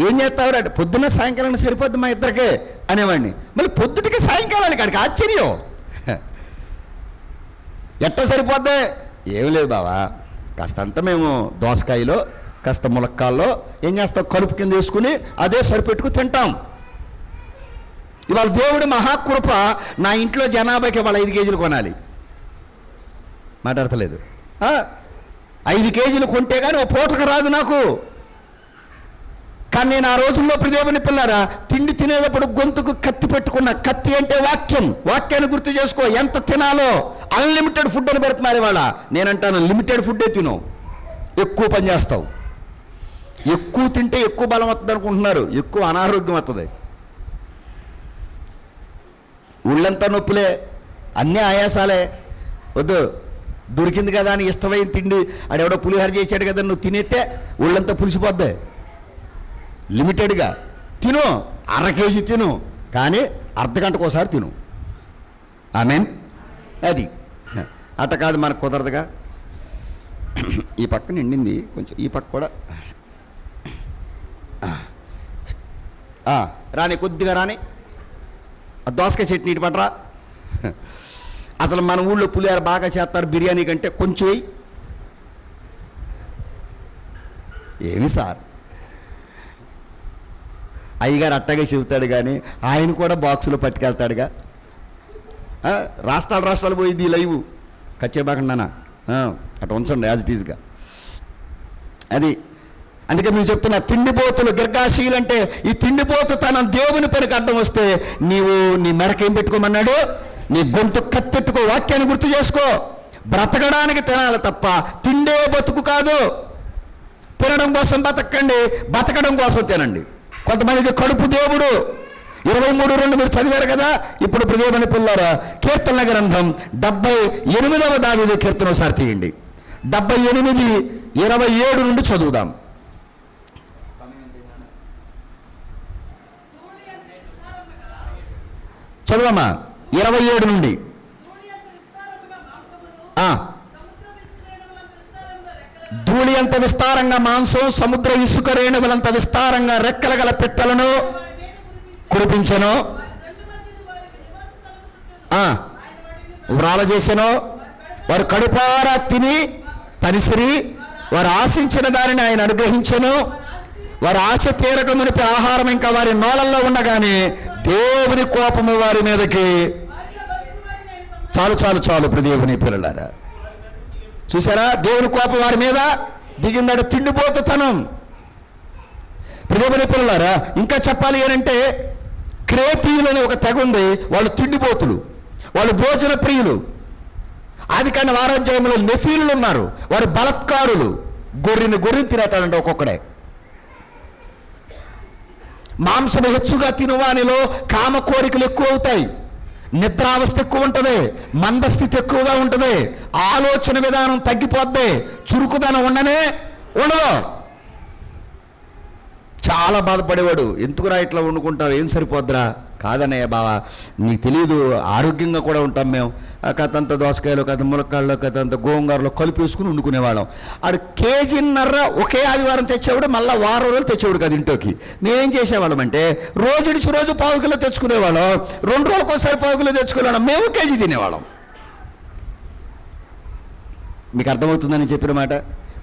ఏం చేస్తావు అంటే పొద్దున్న సాయంకాలం సరిపోద్ది మా ఇద్దరికే అనేవాడిని. మళ్ళీ పొద్దుటికి సాయంకాలానికి కాడికి ఆశ్చర్యం, ఎట్ట సరిపోద్ది? ఏం లేదు బావా, కాస్తంత మేము దోసకాయలో కాస్త ములక్కాల్లో ఏం చేస్తాం, కలుపు కింద వేసుకుని అదే సరిపెట్టుకు తింటాం. ఇవాళ దేవుడి మహాకృప, నా ఇంట్లో జనాభాకి ఇవాళ 5 కేజీలు కొనాలి. మాట్లాడతలేదు. 5 కేజీలు కొంటే కానీ ఓ పూటకు రాదు నాకు. కానీ నేను ఆ రోజుల్లో దేవుని పిల్లారా, తిండి తినేటప్పుడు గొంతుకు కత్తి పెట్టుకున్న. కత్తి అంటే వాక్యం. వాక్యాన్ని గుర్తు చేసుకో. ఎంత తినాలో అన్లిమిటెడ్ ఫుడ్ అని పెడుతున్నారు ఇవాళ. నేనంటాను లిమిటెడ్ ఫుడ్డే తిను, ఎక్కువ పని చేస్తావు. ఎక్కువ తింటే ఎక్కువ బలం వస్తుంది అనుకుంటున్నారు, ఎక్కువ అనారోగ్యం వస్తుంది. ఒళ్ళంతా నొప్పులే, అన్నీ ఆయాసాలే. వద్దు, దొరికింది కదా అని ఇష్టమైన తిండి ఆడెవడో పులిహోర చేసాడు కదా నువ్వు తినేస్తే ఒళ్ళంతా పులిసిపోద్ది. లిమిటెడ్గా తిను, 1/2 కేజీ తిను, కానీ అర్ధగంటకు ఒకసారి తిను. ఆమేన్. అది అట్ట కాదు, మనకు కుదరదుగా. ఈ పక్క నిండింది కొంచెం, ఈ పక్క కూడా రాని, కొద్దిగా రాని. ఆ దోసకాయ చట్నీ ఇటు పట్టరా. అసలు మన ఊళ్ళో పులిహోర బాగా చేస్తారు, బిర్యానీ కంటే కొంచెం వేయి. ఏమి సార్, అయ్యగారు అట్టగా చెబుతాడు కానీ ఆయన కూడా బాక్సులో పట్టుకెళ్తాడుగా. రాష్ట్రాలు పోయింది ఈ లైవ్, కచ్చేబాకుండా అటు ఉంచండి యాజ్ ఇట్ ఈజ్గా. అది అందుకే మీరు చెప్తున్నా, తిండిపోతులు గిర్గాశీలు అంటే ఈ తిండిపోతు తన దేవుని పనికి అడ్డం వస్తే నీవు నీ మెడకేం పెట్టుకోమన్నాడు? నీ గొంతు కత్తెట్టుకో, వాక్యాన్ని గుర్తు చేసుకో. బ్రతకడానికి తినాలి తప్ప తిండే బతుకు కాదు. తినడం కోసం బతకండి, బతకడం కోసం తినండి. కొంతమందికి కడుపు దేవుడు. 23:2 మీరు చదివారు కదా. ఇప్పుడు ప్రియమైన పిల్లారా, కీర్తనల గ్రంథం 78వ దావీదు కీర్తన ఒకసారి తీయండి. 78:27 నుండి చదువుదాం. చదువమ్మా 27 నుండి. ధూళి అంత విస్తారంగా మాంసం, సముద్ర ఇసుక రేణువులంత విస్తారంగా రెక్కల గల పిట్టలను కురిపించను, వ్రాల చేసెను. వారు కడుపారా తిని తనిసిరి, వారు ఆశించిన దానిని ఆయన అనుగ్రహించెను. వారి ఆశ తీరక మునిపి ఆహారం ఇంకా వారి నోళ్ళల్లో ఉండగానే దేవుని కోపము వారి మీదకి. చాలు చాలు చాలు దేవుని పిల్లలారా, చూసారా? దేవుని కోపం వారి మీద దిగిందాడు. తిండిపోతుతనం. దేవుని పిల్లలారా, ఇంకా చెప్పాలి ఏంటంటే, క్రేతీయులు అనే ఒక తెగ ఉంది. వాళ్ళు తిండిపోతులు, వాళ్ళు భోజన ప్రియులు. ఆదికాండ 6వ అధ్యాయంలో నెఫీలు ఉన్నారు, వారు బలత్కారులు. గొర్రెని తినేతాడంటే ఒక్కొక్కడే. మాంసము హెచ్చుగా తినువానిలో కామ కోరికలు ఎక్కువ అవుతాయి, నిద్రావస్థ ఎక్కువ ఉంటుంది, మందస్థితి ఎక్కువగా ఉంటుంది, ఆలోచన విధానం తగ్గిపోద్ది, చురుకుదనం ఉండనే ఉండదు. చాలా బాధపడేవాడు, ఎందుకురా ఇట్లా వండుకుంటావు, ఏం సరిపోద్దురా? కాదన్నయ్య బావా, నీకు తెలియదు, ఆరోగ్యంగా కూడా ఉంటాం మేము. కథంత దోసకాయలు, కథ ములక్కాయలు, కథంత గోంగూరలో కలిపి వేసుకుని వండుకునేవాళ్ళం. ఆడు 1.5 కేజీ ఒకే ఆదివారం తెచ్చేవాడు, మళ్ళీ వారం రోజులు తెచ్చేవాడు కదా ఇంట్లోకి. మేమేం చేసేవాళ్ళం అంటే, రోజు 1.5 కిలో తెచ్చుకునేవాళ్ళం, 2 రోజులకు ఒకసారి 1/2 కిలో తెచ్చుకునేవాళ్ళం, మేము 1 కేజీ తినేవాళ్ళం. మీకు అర్థమవుతుందని చెప్పిన మాట.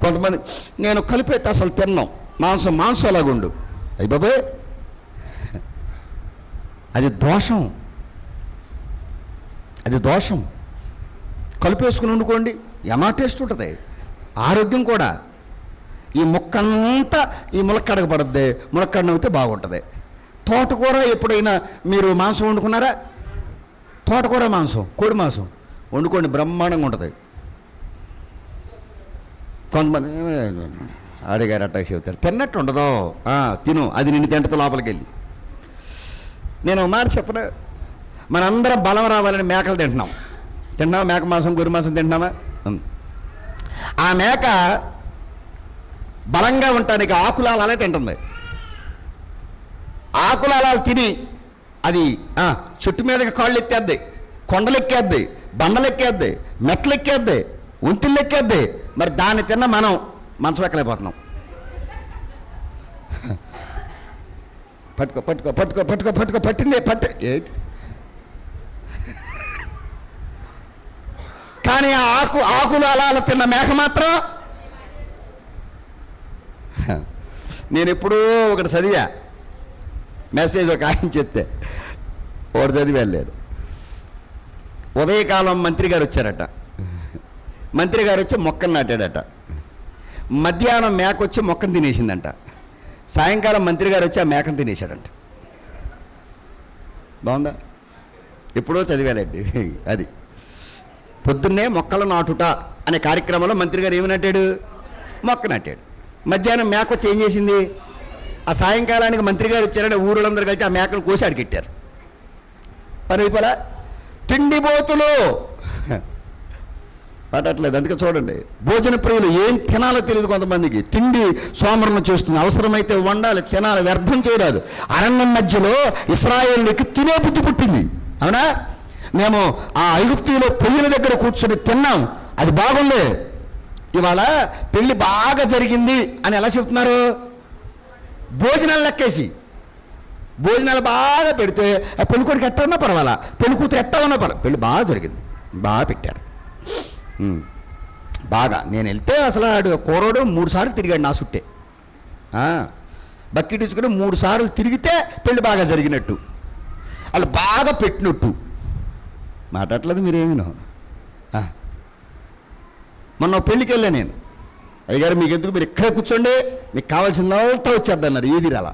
కొంతమంది నేను కలిపేస్తే అసలు తిన్నాం, మాంసం అలాగుండు. అయ్యి బాబాయ్, అది దోషం, అది దోషం. కలిపేసుకుని వండుకోండి, ఏమా టేస్ట్ ఉంటుంది, ఆరోగ్యం కూడా. ఈ ముక్కంతా ఈ ములక్కడకు పడుద్ది, ములక్కడ నవ్వుతే బాగుంటుంది. తోటకూర ఎప్పుడైనా మీరు మాంసం వండుకున్నారా? తోటకూర మాంసం, కోడి మాంసం వండుకోండి, బ్రహ్మాండంగా ఉంటుంది. కొంతమంది అడిగారు అట్టాకి చెబుతారు, తిన్నట్టు ఉండదు, తిను, అది నిన్ను తింటతో లోపలికి వెళ్ళి. నేను మాట చెప్పను, మనందరం బలం రావాలని మేకలు తింటున్నామా? మేక మాంసం, గొర్రె మాంసం తింటున్నామా? ఆ మేక బలంగా ఉండటానికి ఆకులాలనే తింటుంది. ఆకులాలు తిని అది చెట్టు మీదకి కాళ్ళు ఎక్కేద్ది, కొండలు ఎక్కేద్ది, బండలు ఎక్కేద్ది, మెట్లు ఎక్కేద్ది, వంతులు ఎక్కేద్ది. మరి దాన్ని తిన్న మనం మంచం ఎక్కలేకపోతున్నాం. పట్టుకో పట్టుకో పట్టుకో పట్టుకో పట్టుకో పట్టింది ఏంటి? కానీ ఆ ఆకులు అలా తిన్న మేక మాత్రం. నేను ఎప్పుడూ ఒకటి చదివా, మెసేజ్ ఒక ఆయన చెప్తే ఒకటి చదివి వెళ్ళారు. ఉదయకాలం మంత్రి గారు వచ్చారట. మంత్రి గారు వచ్చి మొక్కను నాటాడట. మధ్యాహ్నం మేక వచ్చి మొక్కను తినేసిందంట. సాయంకాలం మంత్రి గారు వచ్చి ఆ మేకను తినేశాడంట. బాగుందా? ఎప్పుడో చదివాలండి అది. పొద్దున్నే మొక్కలు నాటుట అనే కార్యక్రమంలో మంత్రి గారు ఏమి నాటాడు? మొక్క నాటాడు. మధ్యాహ్నం మేక వచ్చి ఏం చేసింది? ఆ సాయంకాలానికి మంత్రి గారు వచ్చారంటే ఊరులందరూ కలిసి ఆ మేకను కోసి అడిగెట్టారు. పని అయిపోలా. తిండిపోతులు పట్టట్లేదు. అందుకే చూడండి, భోజన ప్రియులు ఏం తినాలో తెలియదు కొంతమందికి. తిండి సోమరణ చేస్తుంది. అవసరమైతే వండాలి, తినాలి, వ్యర్థం చేయరాదు. అరణ్యం మధ్యలో ఇశ్రాయేలుకి తినే బుద్ధి పుట్టింది. అవునా? మేము ఆ ఐగుప్తీలో పొయ్యిల దగ్గర కూర్చొని తిన్నాం, అది బాగుంది. ఇవాళ పెళ్ళి బాగా జరిగింది అని ఎలా చెప్తున్నారు? భోజనాలు లెక్కేసి. భోజనాలు బాగా పెడితే ఆ పెళ్ళికొడుకు ఎట్ట ఉన్నా పర్వాలా, పెళ్లి కూతురు ఎట్ట ఉన్నా పర్వాలా, పెళ్ళి బాగా జరిగింది, బాగా పెట్టారు, బాగా. నేను వెళ్తే అసలు ఆడు కూరోడు 3 సార్లు తిరిగాడు నా చుట్టే. బకెట్ ఇచ్చుకుని 3 సార్లు తిరిగితే పెళ్ళి బాగా జరిగినట్టు, వాళ్ళు బాగా పెట్టినట్టు మాట్లాడలేదు. మీరేమినో మొన్న పెళ్ళికి వెళ్ళా నేను. అయ్యగారు మీకు ఎందుకు, మీరు ఇక్కడే కూర్చోండి, మీకు కావాల్సిందంతా వచ్చేద్దన్నారు. ఏది రాలా.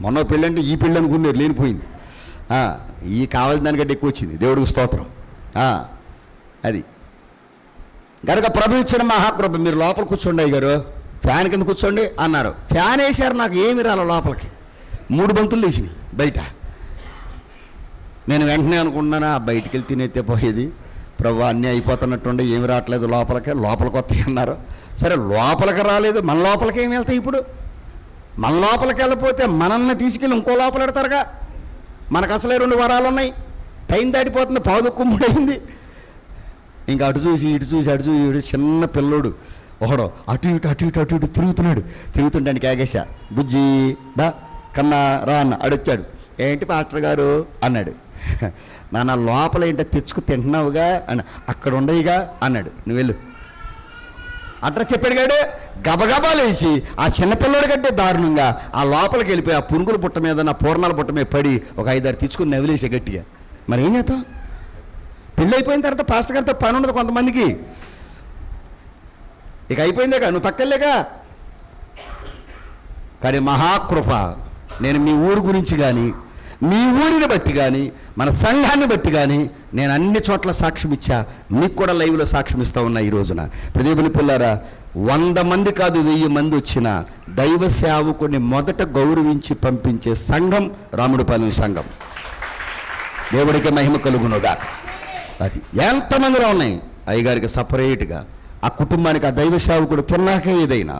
మొన్న పెళ్ళి అంటే ఈ పెళ్ళి అనుకున్నారు, లేనిపోయింది. ఈ కావాల్సిన దానికంటే ఎక్కువ వచ్చింది. దేవుడికి స్తోత్రం. అది కనుక ప్రభు ఇచ్చిన మహాప్రభు, మీరు లోపల కూర్చోండి అయ్యగారు, ఫ్యాన్ కింద కూర్చోండి అన్నారు. ఫ్యాన్ వేసారు, నాకు ఏమి రాల లోపలికి. 3 బంతులు వేసినాయి బయట. నేను వెంటనే అనుకుంటున్నాను, బయటికి వెళ్ళి తినేస్తే పోయేది, ప్రభు అన్నీ అయిపోతున్నట్టుండే, ఏమి రావట్లేదు లోపలికి వస్తాయి అన్నారు. సరే లోపలికి రాలేదు, మన లోపలికి ఏమి వెళ్తాయి? ఇప్పుడు మన లోపలికి వెళ్ళిపోతే మనల్ని తీసుకెళ్ళి ఇంకో లోపల పెడతారుగా. మనకు అసలే 2 వారాలు ఉన్నాయి, టైం దాటిపోతుంది, పావుదొక్కు 3 అయింది. ఇంకా అటు చూసి ఇటు చూసి అటు చూసి ఇటు చిన్న పిల్లోడు ఒకడు అటు ఇటు తిరుగుతుంటానికి ఆగేశా. బుజ్జి దా కన్నా రా అన్న. అడొచ్చాడు, ఏంటి పాస్టర్ గారు అన్నాడు. నాన్న లోపల ఏంటో తెచ్చుకు తింటున్నావుగా అన్న. అక్కడ ఉండయిగా అన్నాడు. నువ్వు వెళ్ళు అట్లా చెప్పాడు గాడు. గబగబా లేచి ఆ చిన్నపిల్లడి కంటే దారుణంగా ఆ లోపలికి వెళ్ళిపోయి ఆ పురుగుల పుట్ట మీద, నా పూర్ణాల పుట్ట మీద పడి ఒక 5-6 తెచ్చుకుని నవ్వులేసే గట్టిగా. మరి ఏం చేద్దాం? పెళ్ళి అయిపోయిన తర్వాత పాస్టర్ గారితో పని ఉండదు కొంతమందికి. ఇక అయిపోయిందేగా, నువ్వు పక్కలేగా. కానీ మహాకృప, నేను మీ ఊరు గురించి కానీ, మీ ఊరిని బట్టి కానీ, మన సంఘాన్ని బట్టి కానీ నేను అన్ని చోట్ల సాక్ష్యం ఇచ్చా. మీకు కూడా లైవ్లో సాక్ష్యం ఇస్తూ ఉన్నా. ఈ రోజున ప్రదీపుని పిల్లారా, 100 మంది కాదు 1000 మంది వచ్చిన దైవ సేవకుడిని మొదట గౌరవించి పంపించే సంఘం రాముడిపాలెం సంఘం. దేవుడికి మహిమ కలుగునుగా. అది ఎంతమందిలో ఉన్నాయి. అయ్యగారికి సపరేట్గా, ఆ కుటుంబానికి ఆ దైవ సేవకుడు తిన్నాకే ఏదైనా.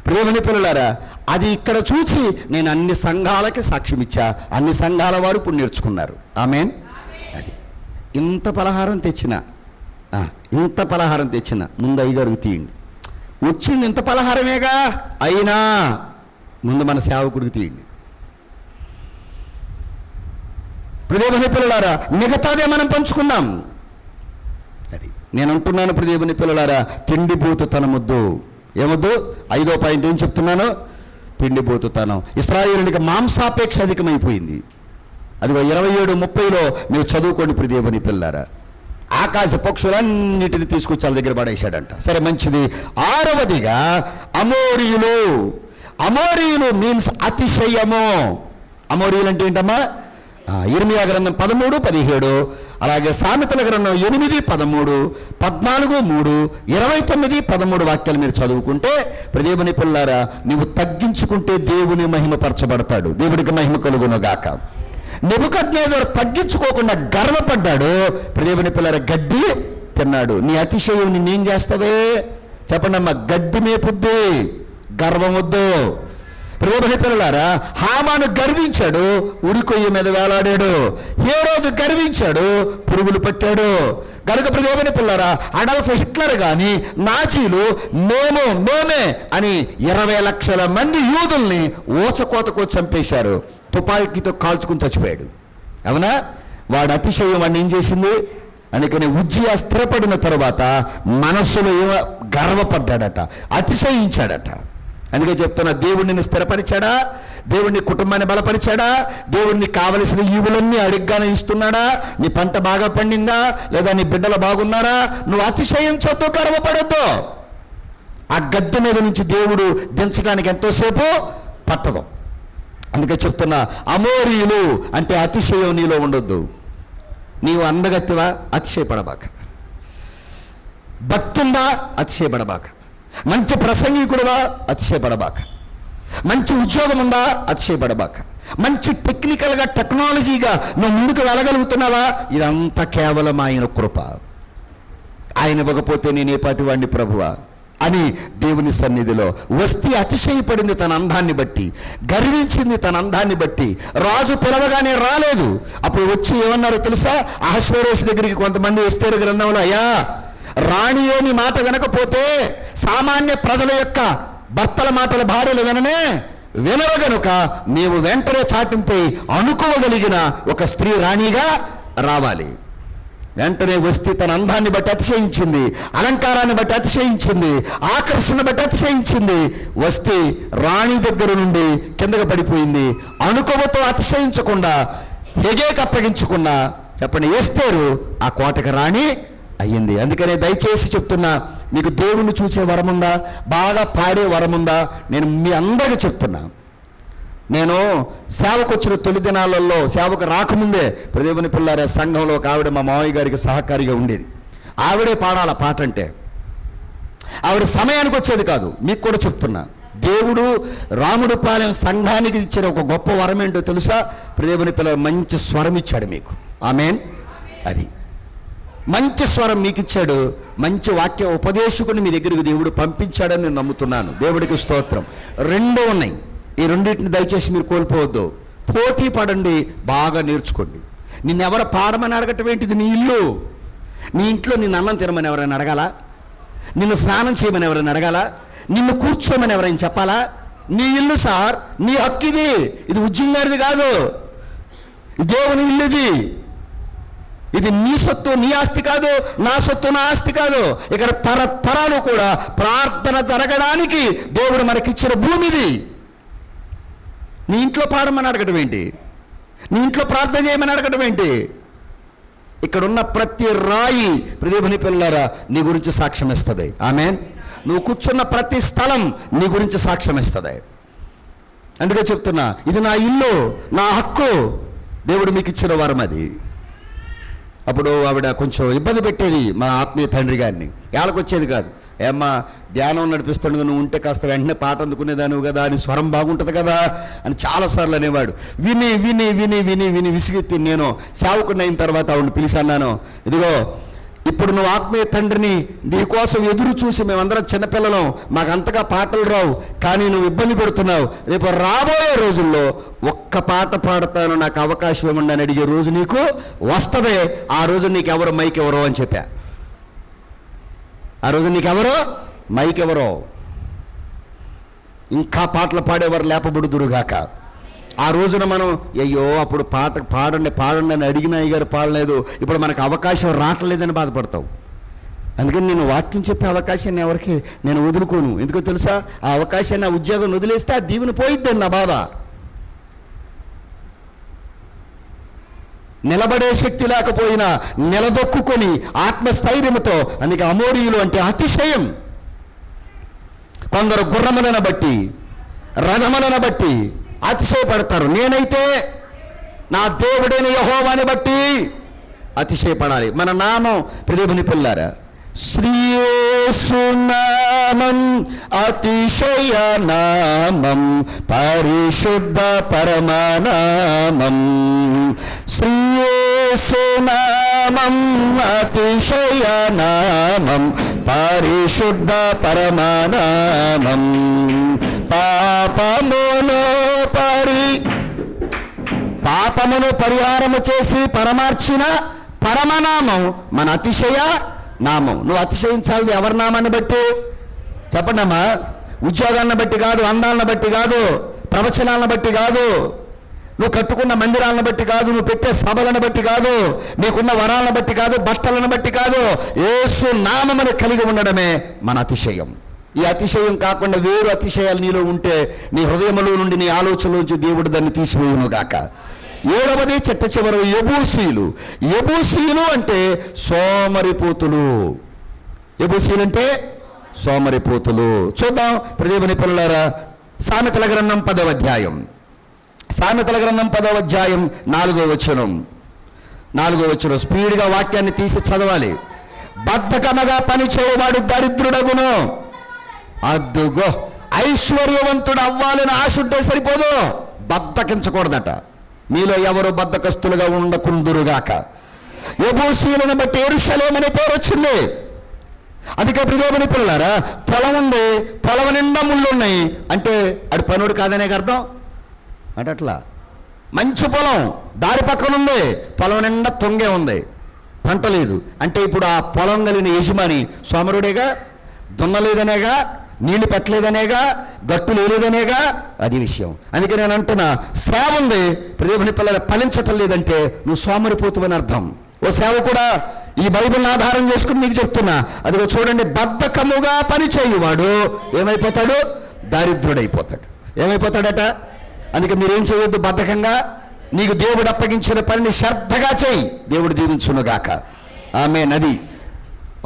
ప్రియమని పిల్లలారా, అది ఇక్కడ చూసి నేను అన్ని సంఘాలకి సాక్ష్యం ఇచ్చా. అన్ని సంఘాల వారు ఇప్పుడు నేర్చుకున్నారు. ఆమేన్. అది ఇంత పలహారం తెచ్చిన ముందు అయ్యగారికి తీయండి. వచ్చింది ఇంత పలహారమేగా, అయినా ముందు మన సేవకుడికి తీయండి. ప్రియమని పిల్లలారా, మిగతాదే మనం పంచుకుందాం. అది నేను అంటున్నాను ఇప్పుడు దేవుని పిల్లలారా, తిండిపోతుతనమొద్దు. ఏమొద్దు? 5వ పాయింట్ ఏం చెప్తున్నాను? తిండిపోతుతనం. ఇశ్రాయేలునికి మాంసాపేక్ష అధికమైపోయింది. అదిగో 27-30లో మీరు చదువుకోండి ఇప్పుడు దేవుని పిల్లారా. ఆకాశ పక్షులన్నిటిని తీసుకొచ్చి వాళ్ళ దగ్గర పడేశాడంట. సరే, మంచిది. 6వదిగా అమోరీయులు. అమోరీయులు మీన్స్ అతిశయము. అమోరీయులు అంటే ఏంటమ్మా? ఇర్మియా గ్రంథం 13-17, అలాగే సామెతల గ్రంథం 8-13, 14-3, 29-13 వాక్యాలు మీరు చదువుకుంటే దేవుని పిల్లారా, నీవు తగ్గించుకుంటే దేవుని మహిమపరచబడతాడు. దేవుడికి మహిమ కలుగునుగాక. నెబుకద్నెజరు తగ్గించుకోకుండా గర్వపడ్డాడు. దేవుని పిల్లారా, గడ్డి తిన్నాడు. నీ అతిశయం నిన్నేం చేస్తుంది చెప్పండి అమ్మా? గడ్డి మేపుద్ది, గర్వం వద్దు. దేవుని పిల్లలారా, హామాను గర్వించాడు, ఉరికొయ్య మీద వేలాడాడు. హేరోదు గర్వించాడు, పురుగులు పట్టాడు. కనుక దేవుని పిల్లలారా, అడల్ఫ్ హిట్లర్ కానీ నాజీలు మేమే అని 20 లక్షల మంది యూదుల్ని ఊచకోతకో చంపేశారు. తుపాకీతో కాల్చుకుని చచ్చిపోయాడు. అవునా? వాడు అతిశయం వాడిని ఏం చేసింది? అందుకని ఉజ్జియా స్థిరపడిన తర్వాత మనస్సులో గర్వపడ్డాడట, అతిశయించాడట. అందుకే చెప్తున్నా, దేవుడిని స్థిరపరిచాడా? దేవుడిని కుటుంబాన్ని బలపరిచాడా? దేవుడిని కావలసిన ఈవులన్నీ అడిగ్గానే ఇస్తున్నాడా? నీ పంట బాగా పండిందా? లేదా నీ బిడ్డలు బాగున్నారా? నువ్వు అతిశయించొద్దు, గర్వపడొద్దు. ఆ గద్దె మీద నుంచి దేవుడు దించడానికి ఎంతోసేపు పట్టదు. అందుకే చెప్తున్నా, అమోరీయులు అంటే అతిశయం నీలో ఉండొద్దు. నీవు అందగత్తివా? అతిశయపడబాక. భక్తుందా? అతిశయపడబాక. మంచి ప్రసంగికుడువా? అతిశయపడబాక. మంచి ఉద్యోగం ఉందా? అతిశయపడబాక. మంచి టెక్నికల్గా టెక్నాలజీగా నువ్వు ముందుకు వెళ్ళగలుగుతున్నావా? ఇదంతా కేవలం ఆయన కృప. ఆయన ఇవ్వకపోతే నేనే పాటి వాడిని ప్రభువా అని దేవుని సన్నిధిలో వస్తీ అతిశయపడింది తన అందాన్ని బట్టి, గర్వించింది తన అందాన్ని బట్టి. రాజు పిలవగానే రాలేదు. అప్పుడు వచ్చి ఏమన్నారో తెలుసా? అహష్వేరోషు దగ్గరికి కొంతమంది ఎస్తేరు గ్రంథంలో, అయ్యా, రాణి ఏమి మాట వినకపోతే సామాన్య ప్రజల యొక్క భర్తల మాటల భార్యలు వినరు గనుక నీవు వెంటనే చాటింపై అనుకోగలిగిన ఒక స్త్రీ రాణిగా రావాలి. వెంటనే వస్తే తన అందాన్ని బట్టి అతిశయించింది, అలంకారాన్ని బట్టి అతిశయించింది, ఆకర్షణ బట్టి అతిశయించింది. వస్తే రాణి దగ్గర నుండి కిందకు పడిపోయింది. అనుకోవతో అతిశయించకుండా, హెగేకి అప్పగించకుండా చెప్పండి, ఎస్తేరు ఆ కోటకి రాణి అయ్యింది. అందుకనే దయచేసి చెప్తున్నా, మీకు దేవుణ్ణి చూసే వరముందా? బాగా పాడే వరముందా? నేను మీ అందరికీ చెప్తున్నా. నేను సేవకు వచ్చిన తొలి దినాలలో, సేవకు రాకముందే దేవుని పిల్లారే సంఘంలో ఒక ఆవిడ మా మావయ్య గారికి సహకారిగా ఉండేది. ఆవిడే పాడాల పాట అంటే. ఆవిడ సమయానికి వచ్చేది కాదు. మీకు కూడా చెప్తున్నా, దేవుడు రాముడుపాలెం సంఘానికి ఇచ్చిన ఒక గొప్ప వరం ఏంటో తెలుసా? దేవుని పిల్లలు మంచి స్వరం ఇచ్చాడు మీకు. ఆమేన్. అది మంచి స్వరం మీకు ఇచ్చాడు. మంచి వాక్య ఉపదేశకుని మీ దగ్గరికి దేవుడు పంపించాడని నేను నమ్ముతున్నాను. దేవుడికి స్తోత్రం. 2 ఉన్నాయి. ఈ రెండింటిని దయచేసి మీరు కోల్పోవద్దు. పోటీ పడండి, బాగా నేర్చుకోండి. నిన్నెవరు పాడమని అడగటం ఏంటిది? నీ ఇల్లు. నీ ఇంట్లో నిన్ను అన్నం తినమని ఎవరైనా అడగాలా? నిన్ను స్నానం చేయమని ఎవరైనా అడగాలా? నిన్ను కూర్చోమని ఎవరైనా చెప్పాలా? నీ ఇల్లు సార్, నీ హక్కు ఇది. ఇది ఉజ్జింగారిది కాదు, దేవుని ఇల్లు ఇది. ఇది నీ సొత్తు, నీ ఆస్తి కాదు, నా సొత్తు, నా ఆస్తి కాదు. ఇక్కడ తరతరాలు కూడా ప్రార్థన జరగడానికి దేవుడు మనకిచ్చిన భూమి ఇది. నీ ఇంట్లో పాడమని అడగటం ఏంటి? నీ ఇంట్లో ప్రార్థన చేయమని అడగటం ఏంటి? ఇక్కడున్న ప్రతి రాయి దేవుని పిల్లలారా నీ గురించి సాక్ష్యం ఇస్తుంది. ఆమేన్. నువ్వు కూర్చున్న ప్రతి స్థలం నీ గురించి సాక్ష్యం ఇస్తుంది. అందుకే చెప్తున్నా, ఇది నా ఇల్లు, నా హక్కు, దేవుడు మీకు ఇచ్చిన వరం అది. అప్పుడు ఆవిడ కొంచెం ఇబ్బంది పెట్టేది మా ఆత్మీయ తండ్రి గారిని. ఏళ్ళకి వచ్చేది కాదు. ఏమ్మా, ధ్యానం నడిపిస్తుండగా నువ్వు ఉంటే కాస్త వెంటనే పాట అందుకునేదానివి కదా, అని స్వరం బాగుంటుంది కదా అని చాలాసార్లు అనేవాడు. విని విని విని విని విని విసిగెత్తి నేను సేవకుడిని అయిన తర్వాత ఆవిడని పిలిచాను. ఇదిగో, ఇప్పుడు నువ్వు ఆత్మీయ తండ్రిని, నీకోసం ఎదురు చూసి మేమందరం చిన్నపిల్లలం, మాకంతగా పాటలు రావు, కానీ నువ్వు ఇబ్బంది పెడుతున్నావు. రేపు రాబోయే రోజుల్లో ఒక్క పాట పాడతాను, నాకు అవకాశం ఇవ్వండి అని అడిగే రోజు నీకు వస్తుంది. ఆ రోజు నీకెవరు మైక్ ఎవరో అని చెప్పా. ఆ రోజు నీకెవరో మైక్ ఎవరో. ఇంకా పాటలు పాడేవారు లేపబడుదురుగాక. ఆ రోజున మనం అయ్యో అప్పుడు పాడండి పాడండి అని అడిగిన అయ్యగారు పాడలేదు, ఇప్పుడు మనకు అవకాశం రావట్లేదని బాధపడతావు. అందుకని నేను వాక్యం చెప్పే అవకాశాన్ని ఎవరికి నేను వదులుకోను. ఎందుకో తెలుసా, ఆ అవకాశాన్ని, ఆ ఉద్యోగం వదిలేస్తే ఆ దీవెన పోయిద్దండి నా బాధ. నిలబడే శక్తి లేకపోయినా నిలదొక్కుని ఆత్మస్థైర్యంతో, అందుకే అమోరీయులు అంటే అతిశయం. కొందరు గుర్రములను బట్టి, రథములను బట్టి అతిశయపడతారు. నేనైతే నా దేవుడైన యెహోవాని బట్టి అతిశయపడాలి. మన నామం ప్రతిభని పిల్లారా, శ్రీ యేసు నామం అతిశయ నామం, పరిశుద్ధ పరమనామం. శ్రీ యేసు నామం అతిశయ నామం, పరిశుద్ధ పరమనామం. పాపమును పరిహారము చేసి పరమార్చిన పరమనామం మన అతిశయ నామం. నువ్వు అతిశయించాలి ఎవరి నామాన్ని బట్టి చెప్పండి అమ్మా. ఉద్యోగాలను బట్టి కాదు, అందాలను బట్టి కాదు, ప్రవచనాలను బట్టి కాదు, నువ్వు కట్టుకున్న మందిరాలను బట్టి కాదు, నువ్వు పెట్టే సభలను బట్టి కాదు, నీకున్న వరాలను బట్టి కాదు, బట్టలను బట్టి కాదు, యేసు నామమును కలిగి ఉండడమే మన అతిశయం. ఈ అతిశయం కాకుండా వేరు అతిశయాలు నీలో ఉంటే నీ హృదయంలో నుండి, నీ ఆలోచనలోంచి దేవుడు దాన్ని తీసివేయును గాక. 7వది చెట్ట చివరి యెబూసీయులు. యెబూసీయులు అంటే సోమరిపోతులు. యెబూసీయులు అంటే సోమరిపోతులు. చూద్దాం ప్రదేవుని పిల్లలారా, సామెతల గ్రంథం 10వ అధ్యాయం. సామెతల గ్రంథం 10వ అధ్యాయం 4వ వచనం. స్పీడ్గా వాక్యాన్ని తీసి చదవాలి. బద్ధకమగా పని చేయవాడు దరిద్రుడగును. అద్దుగో, ఐశ్వర్యవంతుడు అవ్వాలని ఆశ ఉంటే సరిపోదు, బద్ధకించకూడదట. మీలో ఎవరు బద్ధకస్తులుగా ఉండకుందురుగాక. యెబూసీయులను బట్టి యెరూషలేము అనే పేరు వచ్చింది. అందుకే ప్రియమైన పిల్లలారా, పొలం ఉంది, పొలం నిండా ముళ్ళు ఉన్నాయి అంటే అది పనుడు కాదనే అర్థం అంటే. అట్లా మంచి పొలం దారి పక్కన ఉంది, పొలం నిండా తొంగే ఉంది, పంట లేదు అంటే ఇప్పుడు ఆ పొలం కలిగిన యజమాని సోమరుడేగా, దున్నలేదనేగా, నీళ్లు పెట్టలేదనేగా, గట్టు లేదనేగా, అది విషయం. అందుకే నేను అంటున్నా, సేవ ఉంది, ప్రదేవుని పిల్లలు ఫలించటం లేదంటే నువ్వు సోమరిపోతువని అర్థం. ఓ సేవ కూడా ఈ బైబిల్ని ఆధారం చేసుకుని నీకు చెప్తున్నా. అదిగో చూడండి, బద్ధకముగా పని చేయువాడు ఏమైపోతాడు? దారిద్రుడైపోతాడు. ఏమైపోతాడట? అందుకే మీరేం చేయొద్దు బద్ధకంగా. నీకు దేవుడు అప్పగించిన పనిని శ్రద్ధగా చేయి, దేవుడు దీవించునుగాక. ఆమేన్. అది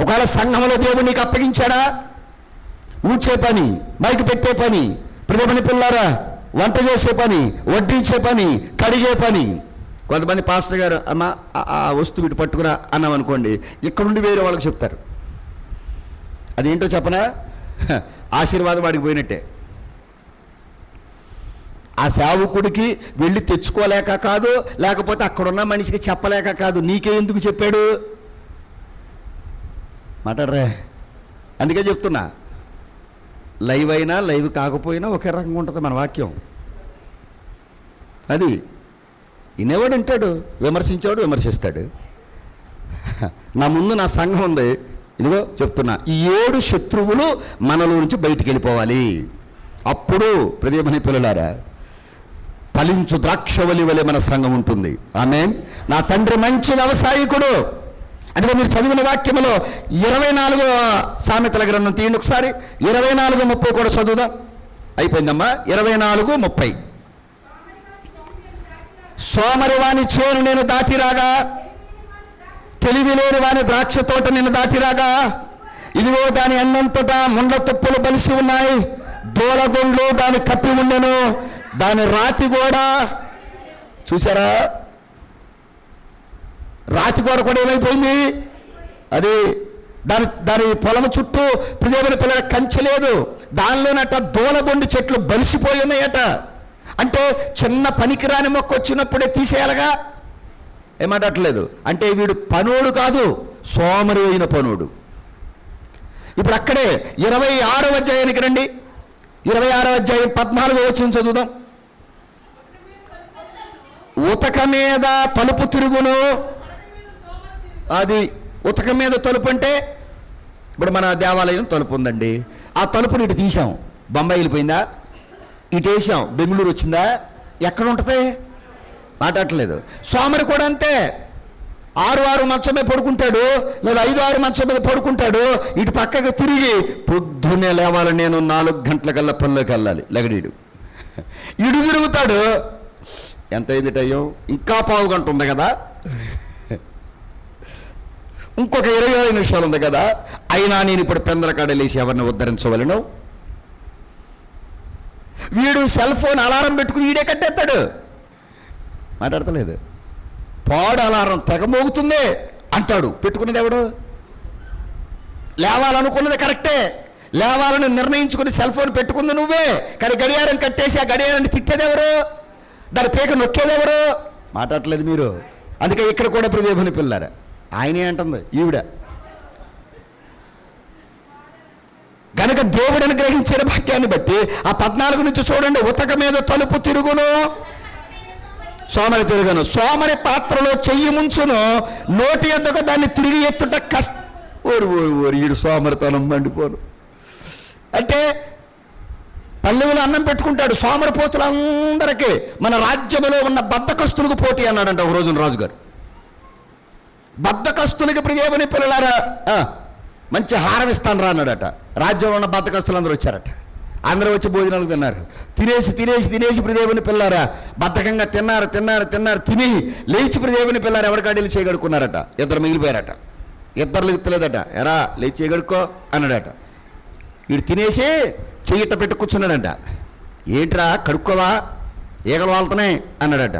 ఒకవేళ సంఘంలో దేవుడు నీకు అప్పగించాడా, ఊడ్చే పని, మైకు పెట్టే పని, ప్రతిభని పిల్లారా వంట చేసే పని, వడ్డించే పని, కడిగే పని. కొంతమంది పాస్టర్ గారు అమ్మ ఆ వస్తువు ఇటు పట్టుకురా అన్నాం అనుకోండి, ఇక్కడుండి వేరే వాళ్ళకి చెప్తారు. అదేంటో చెప్పనా, ఆశీర్వాదం వాడికి పోయినట్టే. ఆ సేవకుడికి వెళ్ళి తెచ్చుకోలేక కాదు, లేకపోతే అక్కడున్న మనిషికి చెప్పలేక కాదు, నీకే ఎందుకు చెప్పాడు మాట్లాడరే. అందుకే చెప్తున్నా, లైవ్ అయినా లైవ్ కాకపోయినా ఒకే రకంగా ఉంటుంది మన వాక్యం. అది వినేవాడు వింటాడు, విమర్శించేవాడు విమర్శిస్తాడు. నా ముందు నా సంఘం ఉంది, ఇదిగో చెప్తున్నా, ఈ 7 శత్రువులు మనలో నుంచి బయటికి వెళ్ళిపోవాలి. అప్పుడు ప్రదేమని పిల్లలారా ఫలించు ద్రాక్షవల్లి వలె మన సంఘం ఉంటుంది. ఆమేన్. నా తండ్రి మంచి వ్యవసాయకుడు. అందుకే మీరు చదివిన వాక్యములో 24వ సామెతల గ్రంథం తీయండి ఒకసారి. 24:30 కూడా చదువుదాం. అయిపోయిందమ్మా. 24:30. సోమరి వాని చేను నేను దాటిరాగా, తెలివి లేని వాని ద్రాక్ష తోట నేను దాటిరాగా, ఇదిగో దాని అన్నంతట ముండ్ల తుప్పులు బలిసి ఉన్నాయి, దూలగొండ్లు దాని కప్పి ఉండెను, దాని రాతి కూడా చూసారా, రాతి గోడ కూడా ఏమైపోయింది, అది దాని పొలం చుట్టూ ప్రదేవుని పిల్లల కంచె లేదు, దానిలోనట దూలగొండి చెట్లు బలిసిపోయి ఉన్నాయట. అంటే చిన్న పనికిరాని మొక్క వచ్చినప్పుడే తీసేయాలగా, ఏమాటట్లేదు. అంటే వీడు పనుడు కాదు, సోమరి అయిన పనుడు. ఇప్పుడు అక్కడే 26వ అధ్యాయానికి రండి. 26వ అధ్యాయం 14వ వచనం చదువుదాం. ఉతక మీద తలుపు తిరుగును. అది ఉతక మీద తలుపు అంటే ఇప్పుడు మన దేవాలయం తలుపు ఉందండి, ఆ తలుపుని ఇటు తీసాం, బొంబాయి వెళ్ళిపోయిందా, ఇటు వేసాం, బెంగళూరు వచ్చిందా, ఎక్కడ ఉంటుంది మాట్లాడట్లేదు. సోమరి కూడా అంతే. 6 మంచం మీద పడుకుంటాడు, లేదా 5 మంచం మీద పడుకుంటాడు. ఇటు పక్కకి తిరిగి పొద్దున్నే లేవాలి, నేను 4 గంటలకల్లా పనిలోకి వెళ్ళాలి, లగడీడు. ఇడు తిరుగుతాడు, ఎంత అయింది టైం, ఇంకా పావు గంట ఉంది కదా, ఇంకొక 25 నిమిషాలు ఉంది కదా, అయినా నేను ఇప్పుడు పెందల కాడలేసి ఎవరిని ఉద్ధరించవలను. వీడు సెల్ ఫోన్ అలారం పెట్టుకుని వీడే కట్టేస్తాడు, మాట్లాడతలేదు. పాడు అలారం తెగ మోగుతుంది అంటాడు, పెట్టుకున్నది ఎవడు? లేవాలనుకున్నది కరెక్టే, లేవాలని నిర్ణయించుకుని సెల్ ఫోన్ పెట్టుకుంది నువ్వే, కానీ గడియారం కట్టేసి ఆ గడియారాన్ని తిట్టేది ఎవరు? దాని పేక నొక్కేది ఎవరు? మాట్లాడలేదు మీరు. అందుకే ఇక్కడ కూడా ప్రదేభని పిల్లారా, ఆయనే అంటుంది ఈవిడ. కనుక దేవుడు అనుగ్రహించిన వాక్యాన్ని బట్టి ఆ 14 నుంచి చూడండి, ఉతక మీద తలుపు తిరుగును, సోమరి తిరుగును, సోమరి పాత్రలో చెయ్యి ముంచును, నోటి ఎద్దకు దాన్ని తిరిగి ఎత్తుట కష్ట. ఓరి ఈడు సోమరితనం మండిపోను అంటే పల్లెవులు అన్నం పెట్టుకుంటాడు. సోమరిపోతులందరికీ మన రాజ్యంలో ఉన్న బద్ధకస్తులకు పోటీ అన్నాడంట ఒక రోజున రాజుగారు. బద్ధకస్తులకి ప్రియమని పిల్లలారా మంచి హారం ఇస్తాను రా అన్నాడట. రాజ్యంలో ఉన్న బద్ధకస్తులు అందరూ వచ్చారట. అందరూ వచ్చి భోజనాలు తిన్నారు. తినేసి ప్రియమని పిల్లారా బద్ధకంగా తిన్నారు. తిని లేచి ప్రియమని పిల్లారు ఎవరి కాడీలు చేయగడుకున్నారట. 2 మిగిలిపోయారట. 2 ఎత్తలేదట. ఎరా లేచి చేయగడుకో అన్నాడట. వీడు తినేసి చెయ్యిట పెట్టి కూర్చున్నాడంట. ఏంట్రా కడుక్కోవా, ఈగలు వాళ్తున్నాయి అన్నాడట.